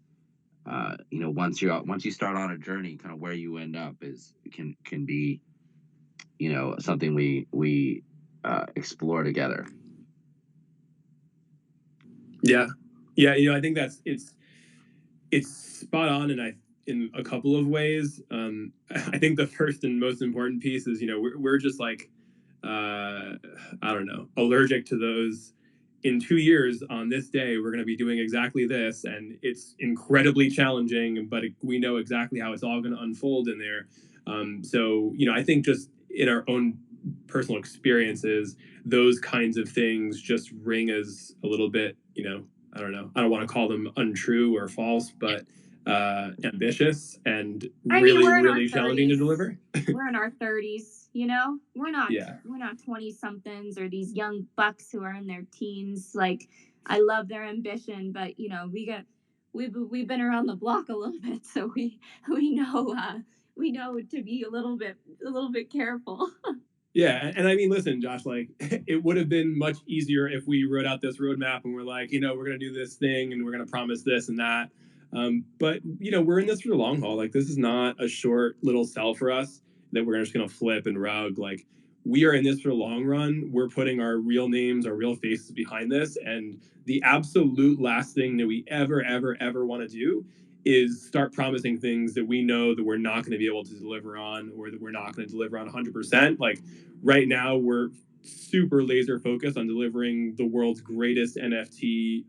once you start on a journey, kind of where you end up can be something we explore together. Yeah. I think it's spot on, and in a couple of ways. I think the first and most important piece is we're just like I don't know, allergic to those. In 2 years on this day, we're going to be doing exactly this, and it's incredibly challenging, but we know exactly how it's all going to unfold in there. So I think just in our own personal experiences, those kinds of things just ring as a little bit, I don't know, I don't want to call them untrue or false, but ambitious and really challenging to deliver. We're in our 30s, we're not 20 somethings or these young bucks who are in their teens. Like, I love their ambition, but we've been around the block a little bit, so we know to be a little bit careful. Yeah, and I mean, listen, Josh, like it would have been much easier if we wrote out this roadmap and we're like, we're going to do this thing and we're going to promise this and that. But we're in this for the long haul. Like, this is not a short little sell for us that we're just going to flip and rug. Like, we are in this for the long run. We're putting our real names, our real faces behind this, and the absolute last thing that we ever want to do is start promising things that we know that we're not going to be able to deliver on, or that we're not going to deliver on 100%. Like, right now, we're super laser focused on delivering the world's greatest NFT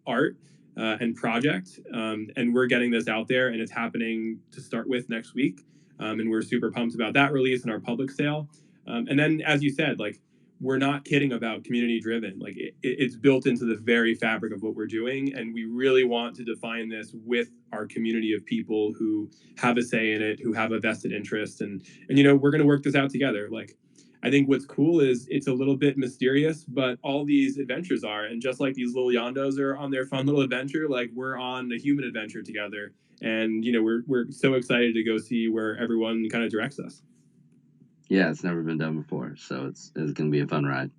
art and project. And we're getting this out there, and it's happening to start with next week. And we're super pumped about that release and our public sale. And then, as you said, like, we're not kidding about community driven. Like, it's built into the very fabric of what we're doing. And we really want to define this with our community of people who have a say in it, who have a vested interest. And we're going to work this out together. Like, I think what's cool is it's a little bit mysterious, but all these adventures are. And just like these little Yondos are on their fun little adventure, like, we're on a human adventure together. And, we're so excited to go see where everyone kind of directs us. Yeah, it's never been done before, so it's going to be a fun ride.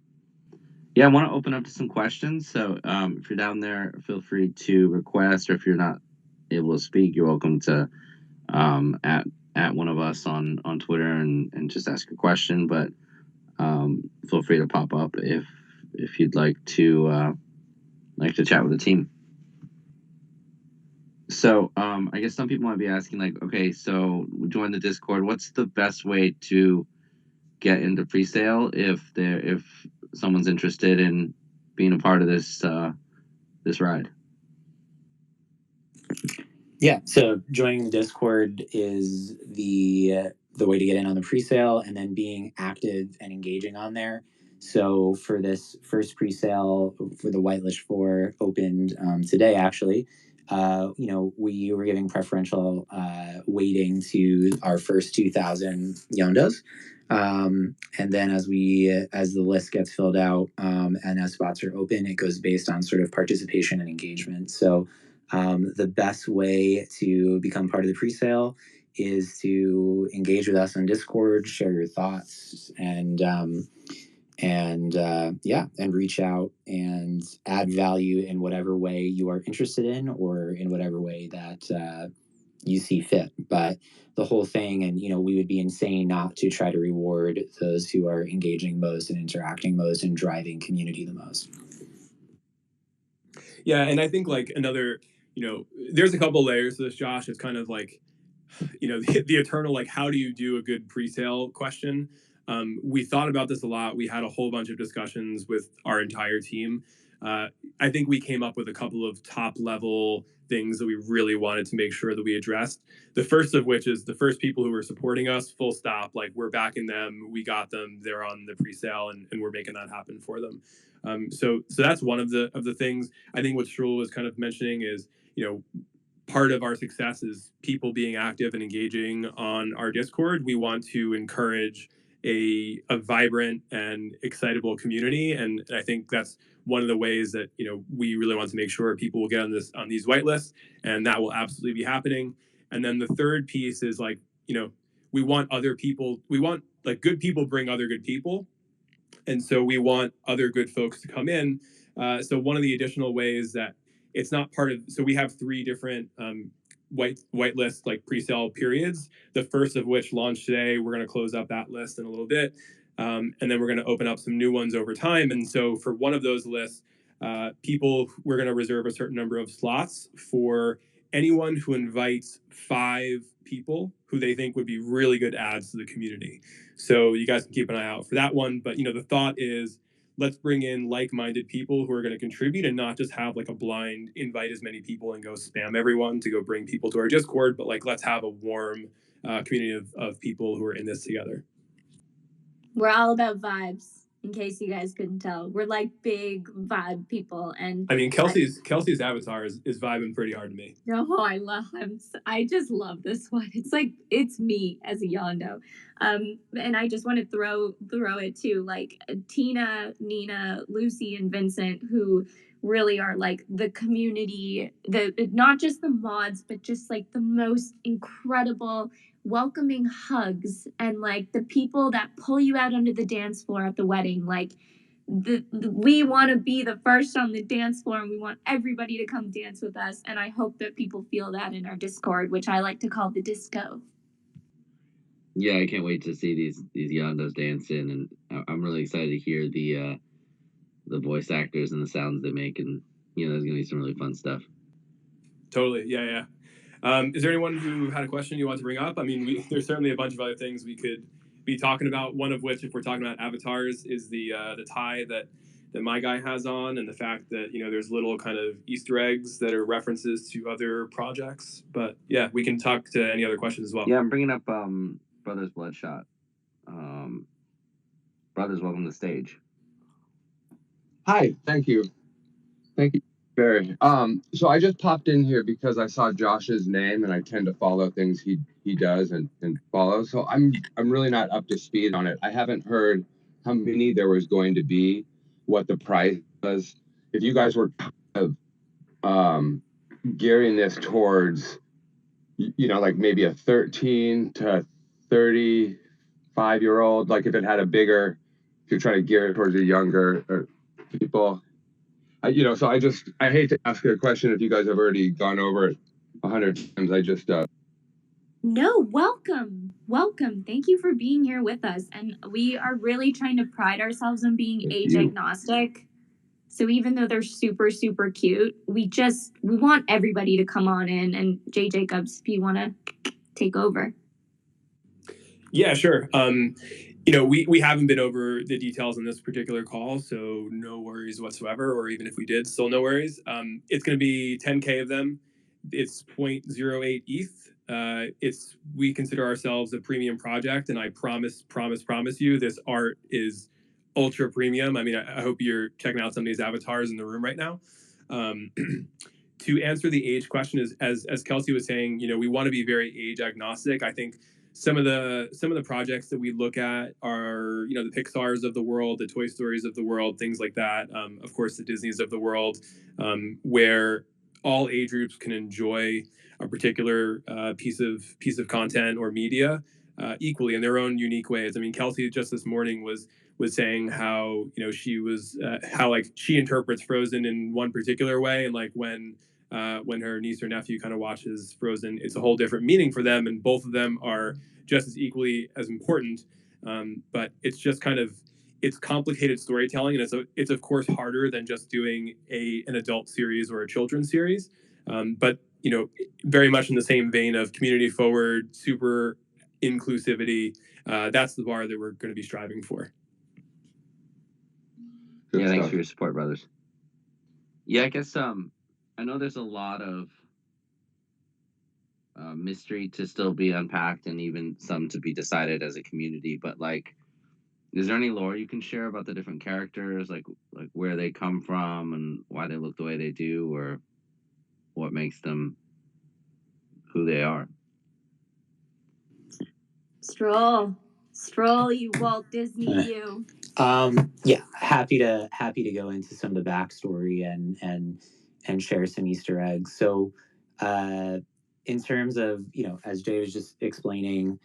Yeah, I want to open up to some questions. So if you're down there, feel free to request, or if you're not able to speak, you're welcome to at one of us on Twitter and just ask a question. But feel free to pop up if you'd like to chat with the team. So I guess some people might be asking, like, okay, so join the Discord. What's the best way to get into pre-sale if someone's interested in being a part of this ride? Yeah, so joining the Discord is the way to get in on the pre-sale, and then being active and engaging on there. So for this first pre-sale for the Whitelist 4 opened today, actually. We were giving preferential weighting to our first 2,000 Yondos. And then as the list gets filled out and as spots are open, it goes based on sort of participation and engagement. So the best way to become part of the pre-sale is to engage with us on Discord, share your thoughts, and reach out and add value in whatever way you are interested in, or in whatever way that you see fit. But the whole thing, and we would be insane not to try to reward those who are engaging most and interacting most and driving community the most. Yeah, and I think, like, another, there's a couple layers to this, Josh. It's kind of like, the eternal, like, how do you do a good pre-sale question. We thought about this a lot. We had a whole bunch of discussions with our entire team. I think we came up with a couple of top level things that we really wanted to make sure that we addressed. The first of which is the first people who are supporting us, full stop. Like, we're backing them. We got them. They're on the pre-sale, and we're making that happen for them. So that's one of the things. I think what Stroll was kind of mentioning is, part of our success is people being active and engaging on our Discord. We want to encourage a vibrant and excitable community, and I think that's one of the ways that we really want to make sure people will get on these whitelists, and that will absolutely be happening. And then the third piece is, like, we want other people. We want, like, good people bring other good people, and so we want other good folks to come in. So one of the additional ways that it's not part of, so we have 3 different whitelist, like, pre-sale periods. The first of which launched today. We're going to close up that list in a little bit, and then we're going to open up some new ones over time. And so for one of those lists, we're going to reserve a certain number of slots for anyone who invites 5 people who they think would be really good adds to the community. So you guys can keep an eye out for that one. But the thought is, let's bring in like-minded people who are going to contribute, and not just have, like, a blind invite as many people and go spam everyone to go bring people to our Discord, but, like, let's have a warm community of people who are in this together. We're all about vibes. in case you guys couldn't tell. We're like big vibe people. And I mean, Kelsey's avatar is vibing pretty hard to me. Oh, I just love this one. It's like, it's me as a Yondo. And I just want to throw it to like Tina, Nina, Lucy, and Vincent, who really are like the community, not just the mods, but just like the most incredible welcoming hugs, and like the people that pull you out onto the dance floor at the wedding. Like, we want to be the first on the dance floor, and we want everybody to come dance with us. And I hope that people feel that in our Discord, which I like to call the disco. Yeah, I can't wait to see these Yondos dancing, and I'm really excited to hear the voice actors and the sounds they make, and there's gonna be some really fun stuff. Totally, yeah. Is there anyone who had a question you want to bring up? I mean, there's certainly a bunch of other things we could be talking about. One of which, if we're talking about avatars, is the tie that my guy has on, and the fact that there's little kind of Easter eggs that are references to other projects. But yeah, we can talk to any other questions as well. Yeah, I'm bringing up Brothers Bloodshot. Brothers, welcome to the stage. Hi, thank you, Barry. So I just popped in here because I saw Josh's name, and I tend to follow things he does and follow. So I'm really not up to speed on it. I haven't heard how many there was going to be, what the price was. If you guys were kind of gearing this towards, like maybe a 13 to 35-year-old, like if it had if you're trying to gear it towards a younger people. So I hate to ask a question if you guys have already gone over it 100 times. I just No, welcome. Thank you for being here with us. And we are really trying to pride ourselves on being age agnostic. So even though they're super, super cute, we want everybody to come on in. And Jay Jacobs, if you want to take over. Yeah, sure. We haven't been over the details on this particular call, so no worries whatsoever. Or even if we did, still no worries. It's going to be 10K of them. It's 0.08 ETH. We consider ourselves a premium project, and I promise you, this art is ultra premium. I mean, I hope you're checking out some of these avatars in the room right now. To answer the age question, as Kelsey was saying, we want to be very age agnostic. I think some of the projects that we look at are, the Pixars of the world, the Toy Stories of the world, things like that. Of course, the Disneys of the world, where all age groups can enjoy a particular piece of content or media equally in their own unique ways. I mean, Kelsey just this morning was saying how she was how she interprets Frozen in one particular way, and when her niece or nephew kind of watches Frozen, it's a whole different meaning for them, and both of them are just as equally as important. But it's just it's complicated storytelling, and it's of course harder than just doing an adult series or a children's series. But very much in the same vein of community forward, super inclusivity. That's the bar that we're going to be striving for. Yeah, thanks for your support, brothers. Yeah, I guess I know there's a lot of mystery to still be unpacked, and even some to be decided as a community. But is there any lore you can share about the different characters, like where they come from and why they look the way they do, or what makes them who they are? Stroll, you Walt Disney, you. Yeah, happy to go into some of the backstory and share some Easter eggs. So, in terms of as Jay was just explaining,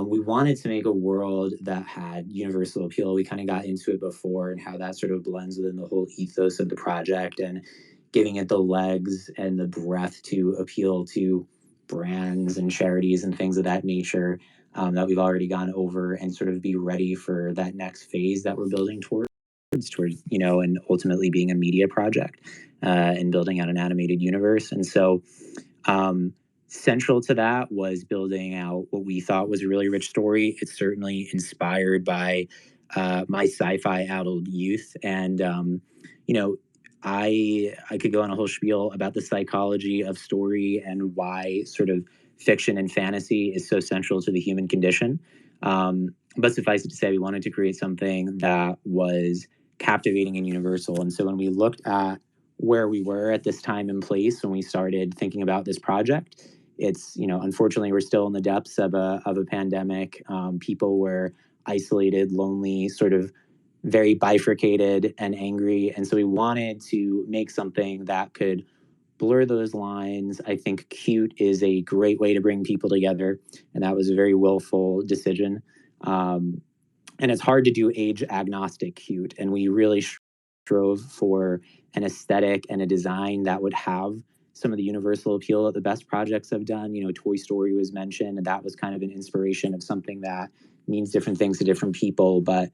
we wanted to make a world that had universal appeal. We kind of got into it before, and how that sort of blends within the whole ethos of the project, and giving it the legs and the breadth to appeal to brands and charities and things of that nature. That we've already gone over, and sort of be ready for that next phase that we're building towards, and ultimately being a media project and building out an animated universe. And so central to that was building out what we thought was a really rich story. It's certainly inspired by my sci-fi addled youth. And, I could go on a whole spiel about the psychology of story and why sort of fiction and fantasy is so central to the human condition. but suffice it to say, we wanted to create something that was captivating and universal. And so when we looked at where we were at this time and place when we started thinking about this project, it's, unfortunately, we're still in the depths of a pandemic. People were isolated, lonely, sort of very bifurcated and angry. And so we wanted to make something that could blur those lines. I think cute is a great way to bring people together, and that was a very willful decision. And it's hard to do age agnostic cute, and we really strove for an aesthetic and a design that would have some of the universal appeal that the best projects have done. Toy Story was mentioned, and that was kind of an inspiration of something that means different things to different people. But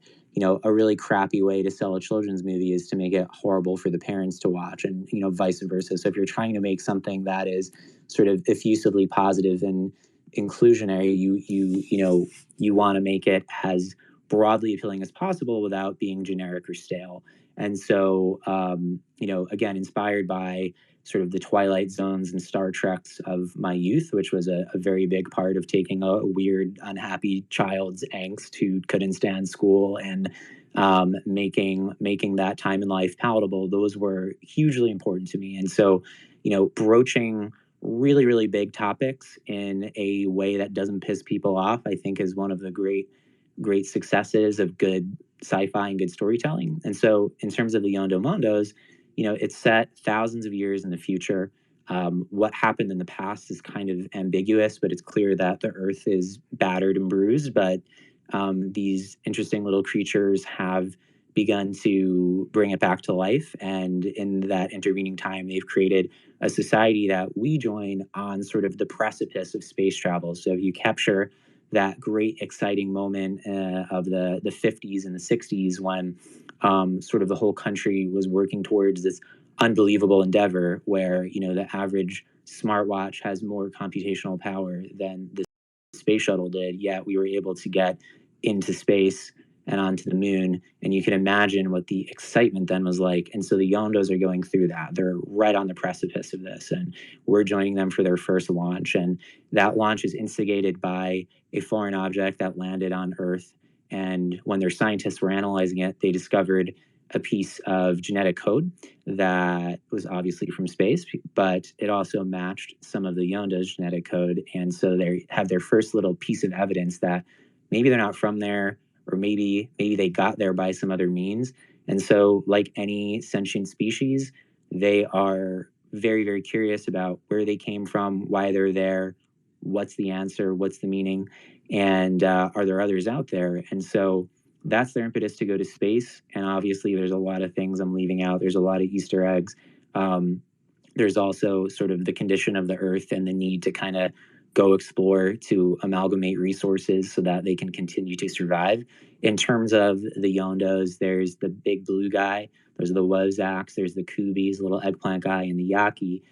a really crappy way to sell a children's movie is to make it horrible for the parents to watch, and vice versa. So if you're trying to make something that is sort of effusively positive and inclusionary, you want to make it as broadly appealing as possible without being generic or stale. And so, again, inspired by sort of the Twilight Zones and Star Treks of my youth, which was a very big part of taking a weird, unhappy child's angst who couldn't stand school and making that time in life palatable. Those were hugely important to me. And so, broaching really, really big topics in a way that doesn't piss people off, I think, is one of the great successes of good sci-fi and good storytelling. And so in terms of the YondoMondos, it's set thousands of years in the future. What happened in the past is kind of ambiguous, but it's clear that the Earth is battered and bruised. But these interesting little creatures have begun to bring it back to life. And in that intervening time, they've created a society that we join on sort of the precipice of space travel. So if you capture that great, exciting moment of the 50s and the 60s when sort of the whole country was working towards this unbelievable endeavor where, the average smartwatch has more computational power than the space shuttle did, yet we were able to get into space and onto the moon. And you can imagine what the excitement then was like. And so the Yondos are going through that. They're right on the precipice of this. And we're joining them for their first launch. And that launch is instigated by a foreign object that landed on Earth. And when their scientists were analyzing it, they discovered a piece of genetic code that was obviously from space, but it also matched some of the Yondos' genetic code. And so they have their first little piece of evidence that maybe they're not from there, or maybe they got there by some other means. And so, like any sentient species, they are very, very curious about where they came from, why they're there, what's the answer, what's the meaning, and are there others out there? And so that's their impetus to go to space. And obviously, there's a lot of things I'm leaving out. There's a lot of Easter eggs. There's also sort of the condition of the Earth and the need to kind of go explore, to amalgamate resources so that they can continue to survive. In terms of the Yondos, there's the big blue guy, there's the Wozaks, there's the Kubies, little eggplant guy, and the Yaki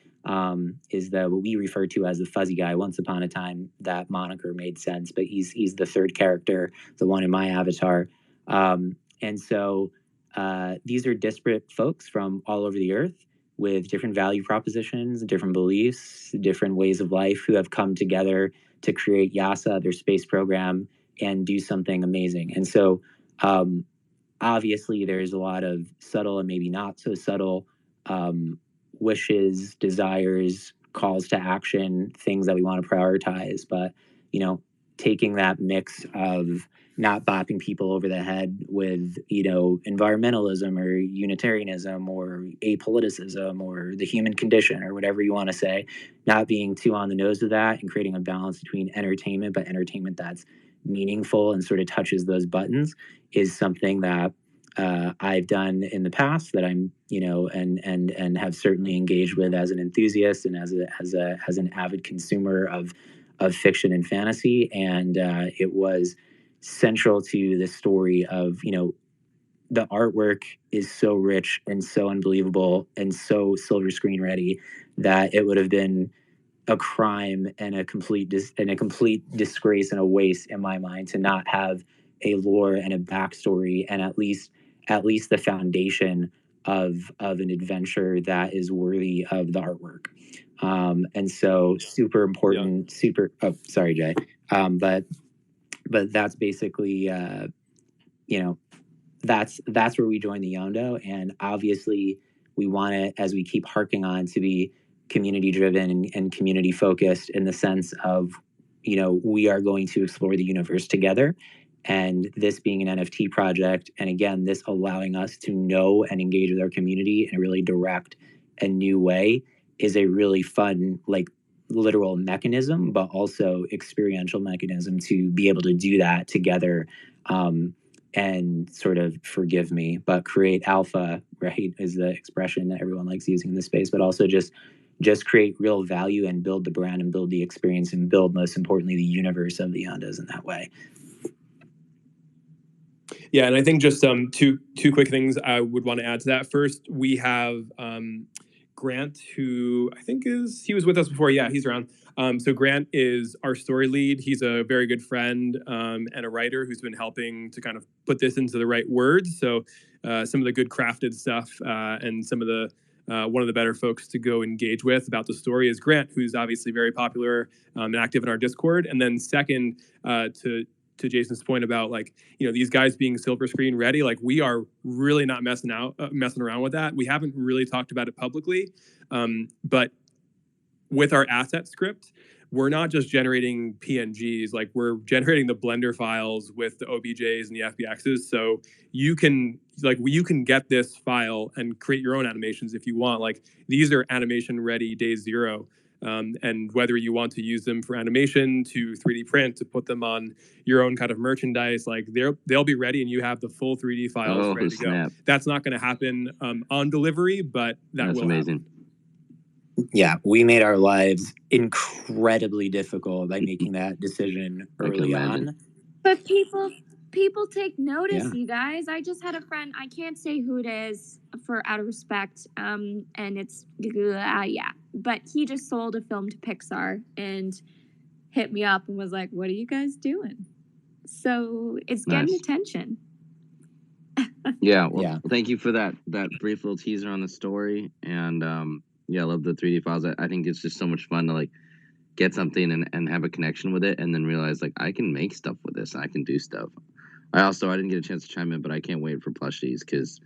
is what we refer to as the fuzzy guy. Once upon a time, that moniker made sense, but he's the third character, the one in my avatar. And so these are disparate folks from all over the Earth with different value propositions, different beliefs, different ways of life, who have come together to create YASA, their space program, and do something amazing. And so obviously there's a lot of subtle and maybe not so subtle wishes, desires, calls to action, things that we want to prioritize. But, taking that mix of not bopping people over the head with, environmentalism or Unitarianism or apoliticism or the human condition or whatever you want to say, not being too on the nose of that, and creating a balance between entertainment, but entertainment that's meaningful and sort of touches those buttons, is something that I've done in the past, that I'm, and have certainly engaged with as an enthusiast and as an avid consumer of fiction and fantasy. And it was central to the story of, the artwork is so rich and so unbelievable and so silver screen ready that it would have been a crime and a complete disgrace and a waste in my mind to not have a lore and a backstory, and at least the foundation of an adventure that is worthy of the artwork. And so super important, oh, sorry, Jay. But but that's basically that's where we join the Yondo. And obviously we want it, as we keep harking on, to be community driven and community focused, in the sense of, we are going to explore the universe together. And this being an NFT project, and again, this allowing us to know and engage with our community in a really direct and new way, is a really fun, literal mechanism, but also experiential mechanism to be able to do that together. And sort of, forgive me, but create alpha, right, is the expression that everyone likes using in this space, but also just create real value and build the brand and build the experience and build, most importantly, the universe of the Yondos in that way. Yeah, and I think just two quick things I would want to add to that. First, we have Grant, who I think he was with us before. Yeah, he's around. So Grant is our story lead. He's a very good friend and a writer who's been helping to kind of put this into the right words. So some of the good crafted stuff and some of the one of the better folks to go engage with about the story is Grant, who's obviously very popular and active in our Discord. And then second, to Jason's point about these guys being silver screen ready, we are really not messing around with that. We haven't really talked about it publicly, but with our asset script, we're not just generating PNGs, we're generating the Blender files with the OBJs and the FBXs. So you can get this file and create your own animations if you want. These are animation ready day zero. And whether you want to use them for animation, to 3D print, to put them on your own kind of merchandise, they'll be ready and you have the full 3D files ready to go. That's not going to happen on delivery, but that's amazing. Happen. Yeah, we made our lives incredibly difficult by making that decision early on. But people take notice, you guys. I just had a friend, I can't say who it is out of respect, and it's, but he just sold a film to Pixar and hit me up and was like, what are you guys doing? So it's getting attention. Thank you for that brief little teaser on the story. And I love the 3D files. I think it's just so much fun to get something and have a connection with it, and then realize I can make stuff with this. I can do stuff. I didn't get a chance to chime in, but I can't wait for plushies because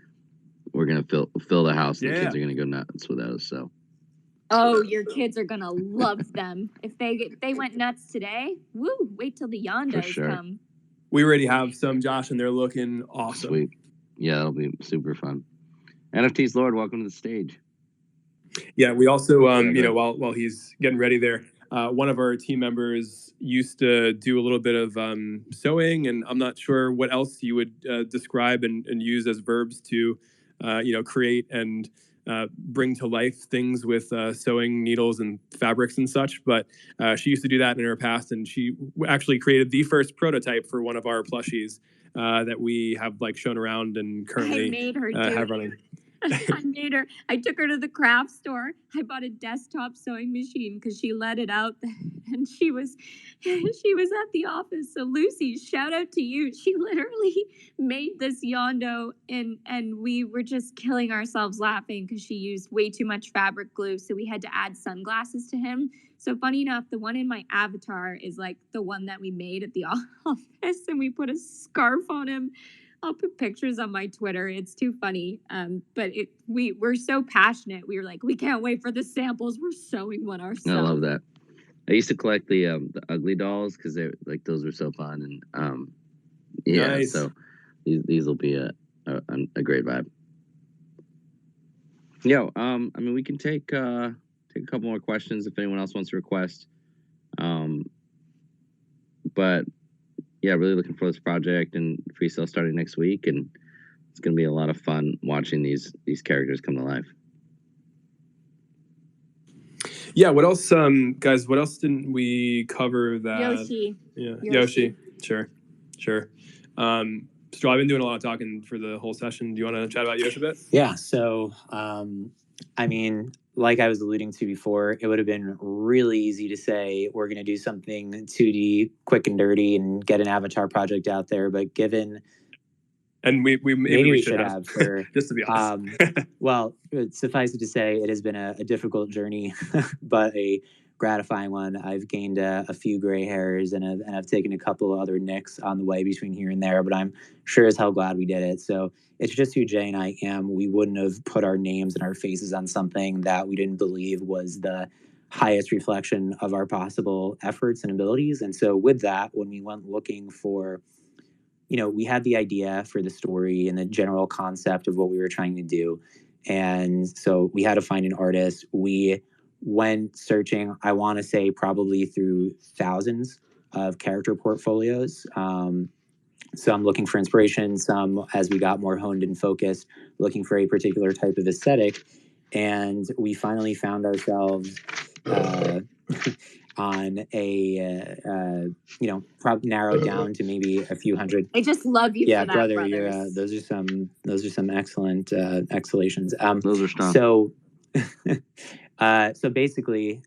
we're gonna fill the house. And the kids are gonna go nuts with those. So. Oh, your kids are gonna love them. If they went nuts today, woo! Wait till the Yondos come. We already have some, Josh, and they're looking awesome. Sweet. Yeah, that'll be super fun. NFTs Lord, welcome to the stage. Yeah, we also, while he's getting ready there, one of our team members used to do a little bit of sewing, and I'm not sure what else you would describe and use as verbs to, create and bring to life things with sewing needles and fabrics and such. But she used to do that in her past, and she actually created the first prototype for one of our plushies that we have shown around and currently have running. I took her to the craft store. I bought a desktop sewing machine because she let it out, and she was at the office. So Lucy, shout out to you. She literally made this Yondo, and we were just killing ourselves laughing because she used way too much fabric glue. So we had to add sunglasses to him. So funny enough, the one in my avatar is the one that we made at the office, and we put a scarf on him. I'll put pictures on my Twitter. It's too funny. But we're so passionate. We were like, we can't wait for the samples. We're sewing one ourselves. I love that. I used to collect the ugly dolls because they those were so fun. And nice. So these will be a great vibe. We can take a couple more questions if anyone else wants to request. But yeah, really looking for this project, and pre-sale starting next week, and it's going to be a lot of fun watching these characters come to life. Yeah, what else, guys? What else didn't we cover? That Yoshi. Yeah, Yoshi. Sure. So I've been doing a lot of talking for the whole session. Do you want to chat about Yoshi a bit? Yeah. So, like I was alluding to before, it would have been really easy to say we're going to do something 2D, quick and dirty, and get an avatar project out there. But given, and maybe we should have just to be honest. Well, suffice it to say, it has been a difficult journey, but a gratifying one. I've gained a few gray hairs and I've taken a couple of other nicks on the way between here and there, but I'm sure as hell glad we did it. So it's just who Jay and I am. We wouldn't have put our names and our faces on something that we didn't believe was the highest reflection of our possible efforts and abilities. And so with that, when we went looking for, we had the idea for the story and the general concept of what we were trying to do. And so we had to find an artist. We went searching, I want to say probably through thousands of character portfolios. Some looking for inspiration, some as we got more honed and focused, looking for a particular type of aesthetic. And we finally found ourselves on a, probably narrowed down to maybe a few hundred. I just love you Yeah, for that, brother. brothers. Those are some excellent exhalations. Those are strong. So basically,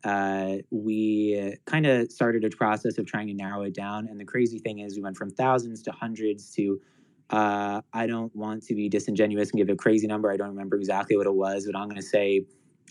we kind of started a process of trying to narrow it down. And the crazy thing is we went from thousands to hundreds to, I don't want to be disingenuous and give a crazy number. I don't remember exactly what it was, but I'm going to say,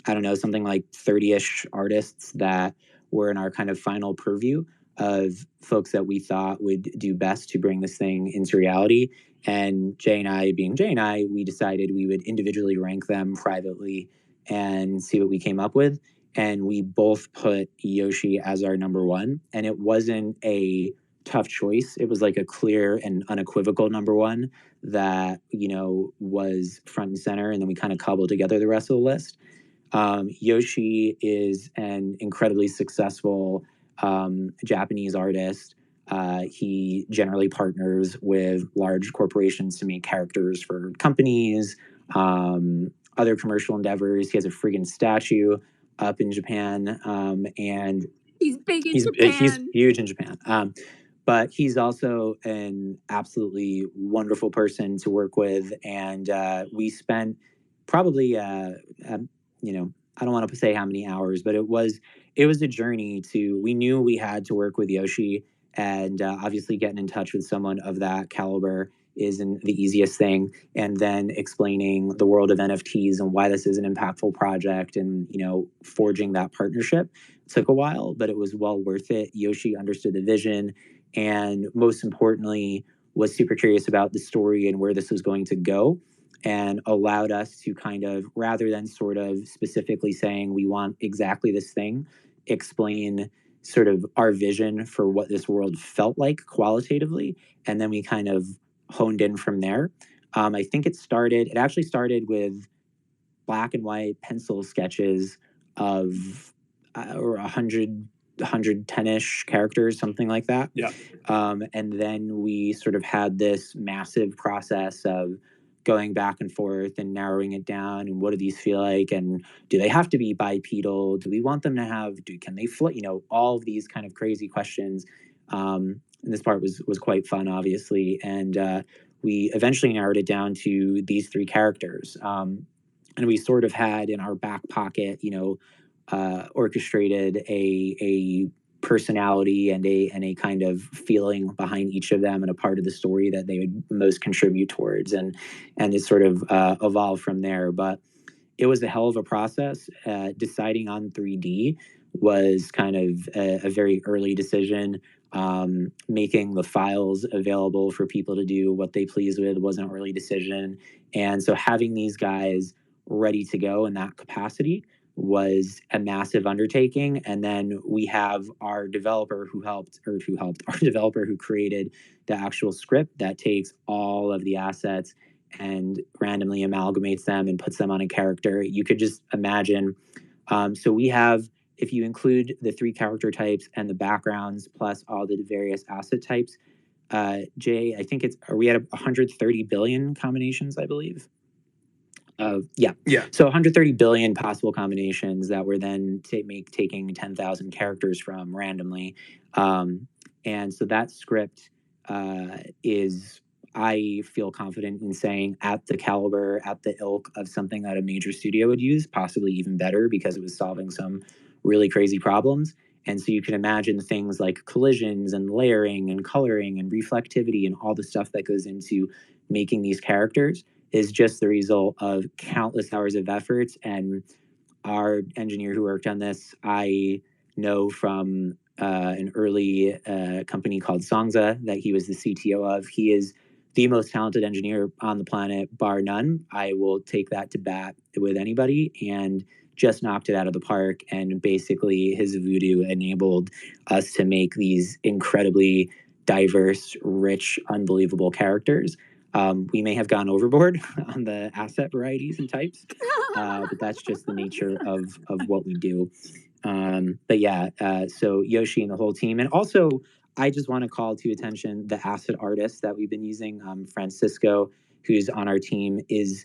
I don't know, something like 30-ish artists that were in our kind of final purview of folks that we thought would do best to bring this thing into reality. And Jay and I, being Jay and I, we decided we would individually rank them privately and see what we came up with. And we both put Yoshi as our number one. And it wasn't a tough choice. It was like a clear and unequivocal number one that, was front and center. And then we kind of cobbled together the rest of the list. Yoshi is an incredibly successful Japanese artist. He generally partners with large corporations to make characters for companies, other commercial endeavors. He has a friggin' statue up in Japan, and he's big in Japan. He's huge in Japan. But he's also an absolutely wonderful person to work with, and we spent probably, I don't want to say how many hours, but it was a journey we knew we had to work with Yoshi, and obviously getting in touch with someone of that caliber isn't the easiest thing. And then explaining the world of NFTs and why this is an impactful project and, forging that partnership took a while, but it was well worth it. Yoshi understood the vision and most importantly was super curious about the story and where this was going to go, and allowed us to kind of, rather than sort of specifically saying we want exactly this thing, explain sort of our vision for what this world felt like qualitatively. And then we kind of honed in from there. I think it actually started with black and white pencil sketches of or 110-ish characters, something like that. Yeah. And then we sort of had this massive process of going back and forth and narrowing it down. And what do these feel like? And do they have to be bipedal? Do we want them to can they float? All of these kind of crazy questions. And this part was quite fun, obviously. And we eventually narrowed it down to these three characters. And we sort of had in our back pocket, orchestrated a personality and a kind of feeling behind each of them and a part of the story that they would most contribute towards, and it sort of evolved from there. But it was a hell of a process. Deciding on 3D was kind of a very early decision. Making the files available for people to do what they please with was an early decision. And so having these guys ready to go in that capacity was a massive undertaking. And then we have our developer who created the actual script that takes all of the assets and randomly amalgamates them and puts them on a character. You could just imagine. So we have, if you include the three character types and the backgrounds plus all the various asset types, Jay, I think are we at 130 billion combinations, I believe? Yeah. So 130 billion possible combinations that were then taking 10,000 characters from randomly. And so that script is, I feel confident in saying, at the caliber, at the ilk of something that a major studio would use, possibly even better, because it was solving some really crazy problems. And so you can imagine things like collisions and layering and coloring and reflectivity and all the stuff that goes into making these characters is just the result of countless hours of efforts. And our engineer who worked on this, I know from an early company called Songza that he was the CTO of. He is the most talented engineer on the planet, bar none. I will take that to bat with anybody, and just knocked it out of the park. And basically his voodoo enabled us to make these incredibly diverse, rich, unbelievable characters. We may have gone overboard on the asset varieties and types, but that's just the nature of what we do. But yeah, so Yoshi and the whole team. And also, I just want to call to attention the asset artist that we've been using. Francisco, who's on our team, is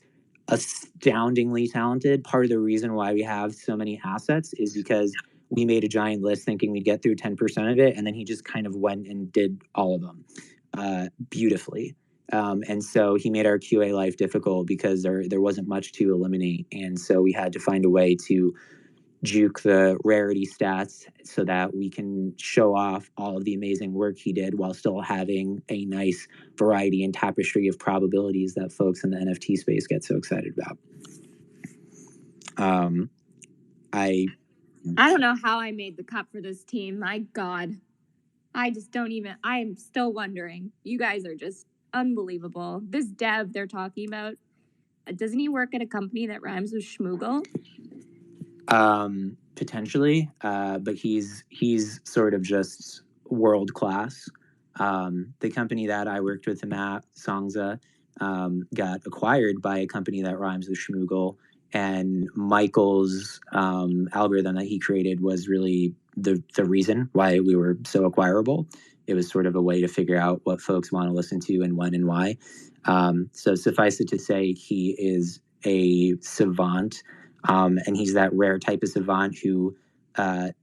astoundingly talented. Part of the reason why we have so many assets is because we made a giant list thinking we'd get through 10% of it, and then he just kind of went and did all of them beautifully. And so he made our QA life difficult because there wasn't much to eliminate. And so we had to find a way to juke the rarity stats so that we can show off all of the amazing work he did while still having a nice variety and tapestry of probabilities that folks in the NFT space get so excited about. I don't know how I made the cut for this team. My God. I just don't even, I am still wondering. You guys are just unbelievable. This dev they're talking about, doesn't he work at a company that rhymes with Schmoogle? Potentially, but he's sort of just world class. The company that I worked with him at, Songza, got acquired by a company that rhymes with Schmoogle, and Michael's algorithm that he created was really the reason why we were so acquirable. It was sort of a way to figure out what folks want to listen to and when and why. So suffice it to say, he is a savant. And he's that rare type of savant who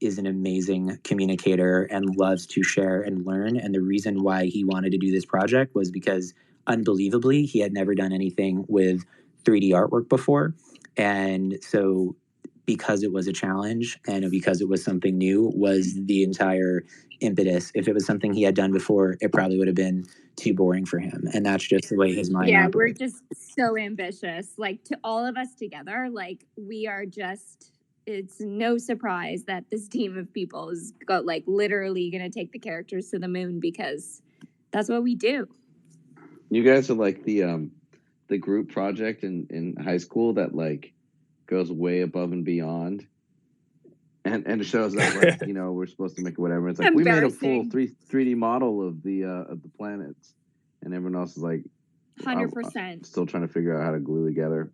is an amazing communicator and loves to share and learn. And the reason why he wanted to do this project was because, unbelievably, he had never done anything with 3D artwork before. And so because it was a challenge and because it was something new was the entire impetus. If it was something he had done before, it probably would have been too boring for him. And that's just the way his mind operates. We're just so ambitious. Like, to all of us together, like, we are just, it's no surprise that this team of people is got, like, literally going to take the characters to the moon because that's what we do. You guys are like the group project in high school that, like, goes way above and beyond. And shows that, like, you know, we're supposed to make whatever. It's like, we made a full 3D model of the planets, and everyone else is like, 100%. Still trying to figure out how to glue together.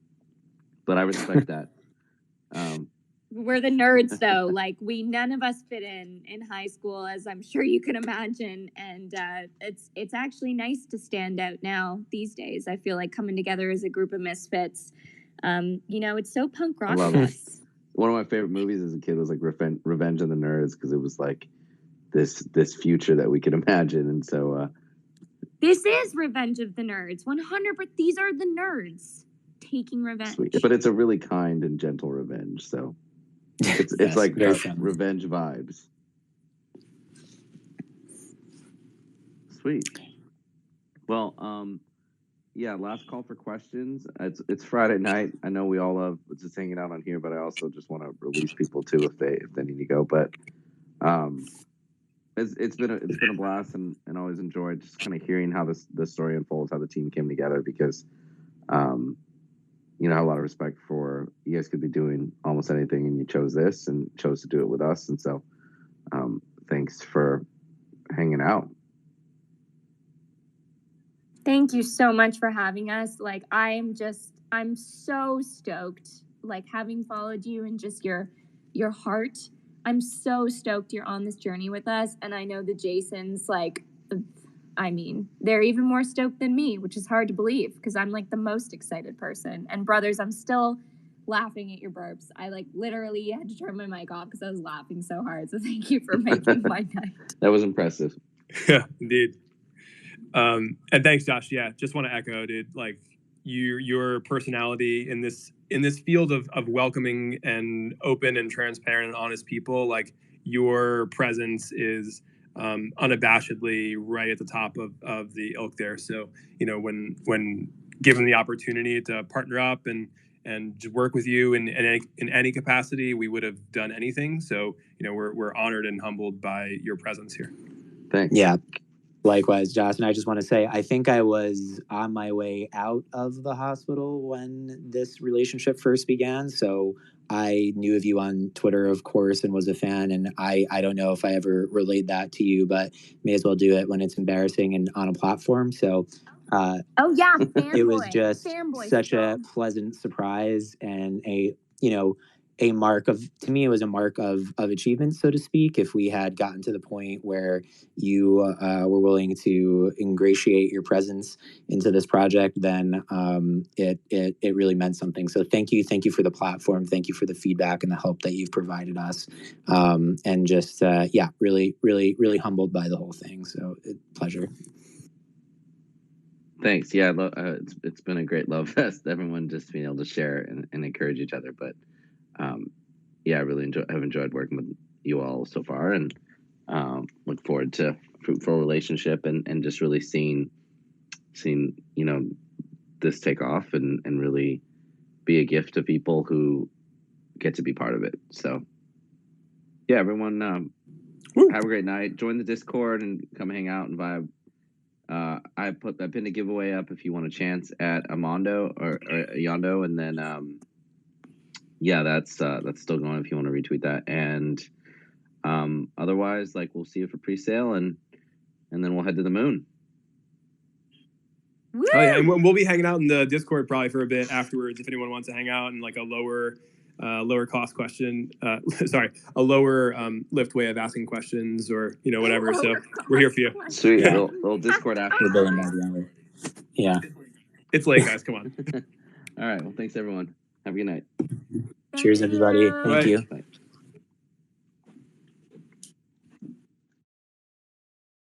But I respect that. We're the nerds, though. Like, none of us fit in high school, as I'm sure you can imagine. And it's actually nice to stand out now these days. I feel like coming together as a group of misfits. You know, it's so punk rock to us. One of my favorite movies as a kid was like Revenge of the Nerds, because it was like this future that we could imagine. And so this is Revenge of the Nerds. 100%. These are the nerds taking revenge. Sweet. But it's a really kind and gentle revenge. So it's like revenge vibes. Sweet. Well, yeah, last call for questions. It's Friday night. I know we all love just hanging out on here, but I also just want to release people too if they need to go. But it's been a blast, and always enjoyed just kind of hearing how this story unfolds, how the team came together, because you know, I have a lot of respect for you guys. Could be doing almost anything, and you chose this and chose to do it with us, and so thanks for hanging out. Thank you so much for having us. Like, I'm so stoked, like, having followed you and just your heart. I'm so stoked you're on this journey with us. And I know the Jasons, like, I mean, they're even more stoked than me, which is hard to believe because I'm, like, the most excited person. And brothers, I'm still laughing at your burps. I, like, literally had to turn my mic off because I was laughing so hard. So thank you for making my night. That was impressive. Yeah, indeed. And thanks, Josh. Yeah, just want to echo, dude. Like, your personality in this field of welcoming and open and transparent and honest people, like, your presence is unabashedly right at the top of the ilk there. So, you know, when given the opportunity to partner up and and just work with you in any capacity, we would have done anything. So, we're honored and humbled by your presence here. Thanks. Yeah. Likewise, Josh. And I just want to say, I think I was on my way out of the hospital when this relationship first began. So I knew of you on Twitter, of course, and was a fan. And I don't know if I ever relayed that to you, but may as well do it when it's embarrassing and on a platform. So oh yeah, fanboy. it was just fanboy such strong. a pleasant surprise and a mark of, to me, it was a mark of achievement, so to speak. If we had gotten to the point where you were willing to ingratiate your presence into this project, then it really meant something. So thank you for the platform. Thank you for the feedback and the help that you've provided us. And just, really, really, really humbled by the whole thing. So pleasure. Thanks. Yeah, it's been a great love fest. Everyone just being able to share and encourage each other. But I really have enjoyed working with you all so far, and look forward to a fruitful relationship and just really seeing this take off and really be a gift to people who get to be part of it. So yeah, everyone have a great night. Join the Discord and come hang out and vibe. I pinned a giveaway up if you want a chance at a Mondo or a Yondo, and then that's still going if you want to retweet that. And otherwise, we'll see you for pre-sale, and then we'll head to the moon. Woo! Oh yeah, and we'll be hanging out in the Discord probably for a bit afterwards if anyone wants to hang out and a lower cost question. Sorry, a lower lift way of asking questions or whatever. So we're here for you. Sweet. Yeah. Little Discord after. We're building by the hour. Yeah. It's late, guys. Come on. All right. Well, thanks everyone. Have a good night. Cheers, everybody. Thank you. Bye.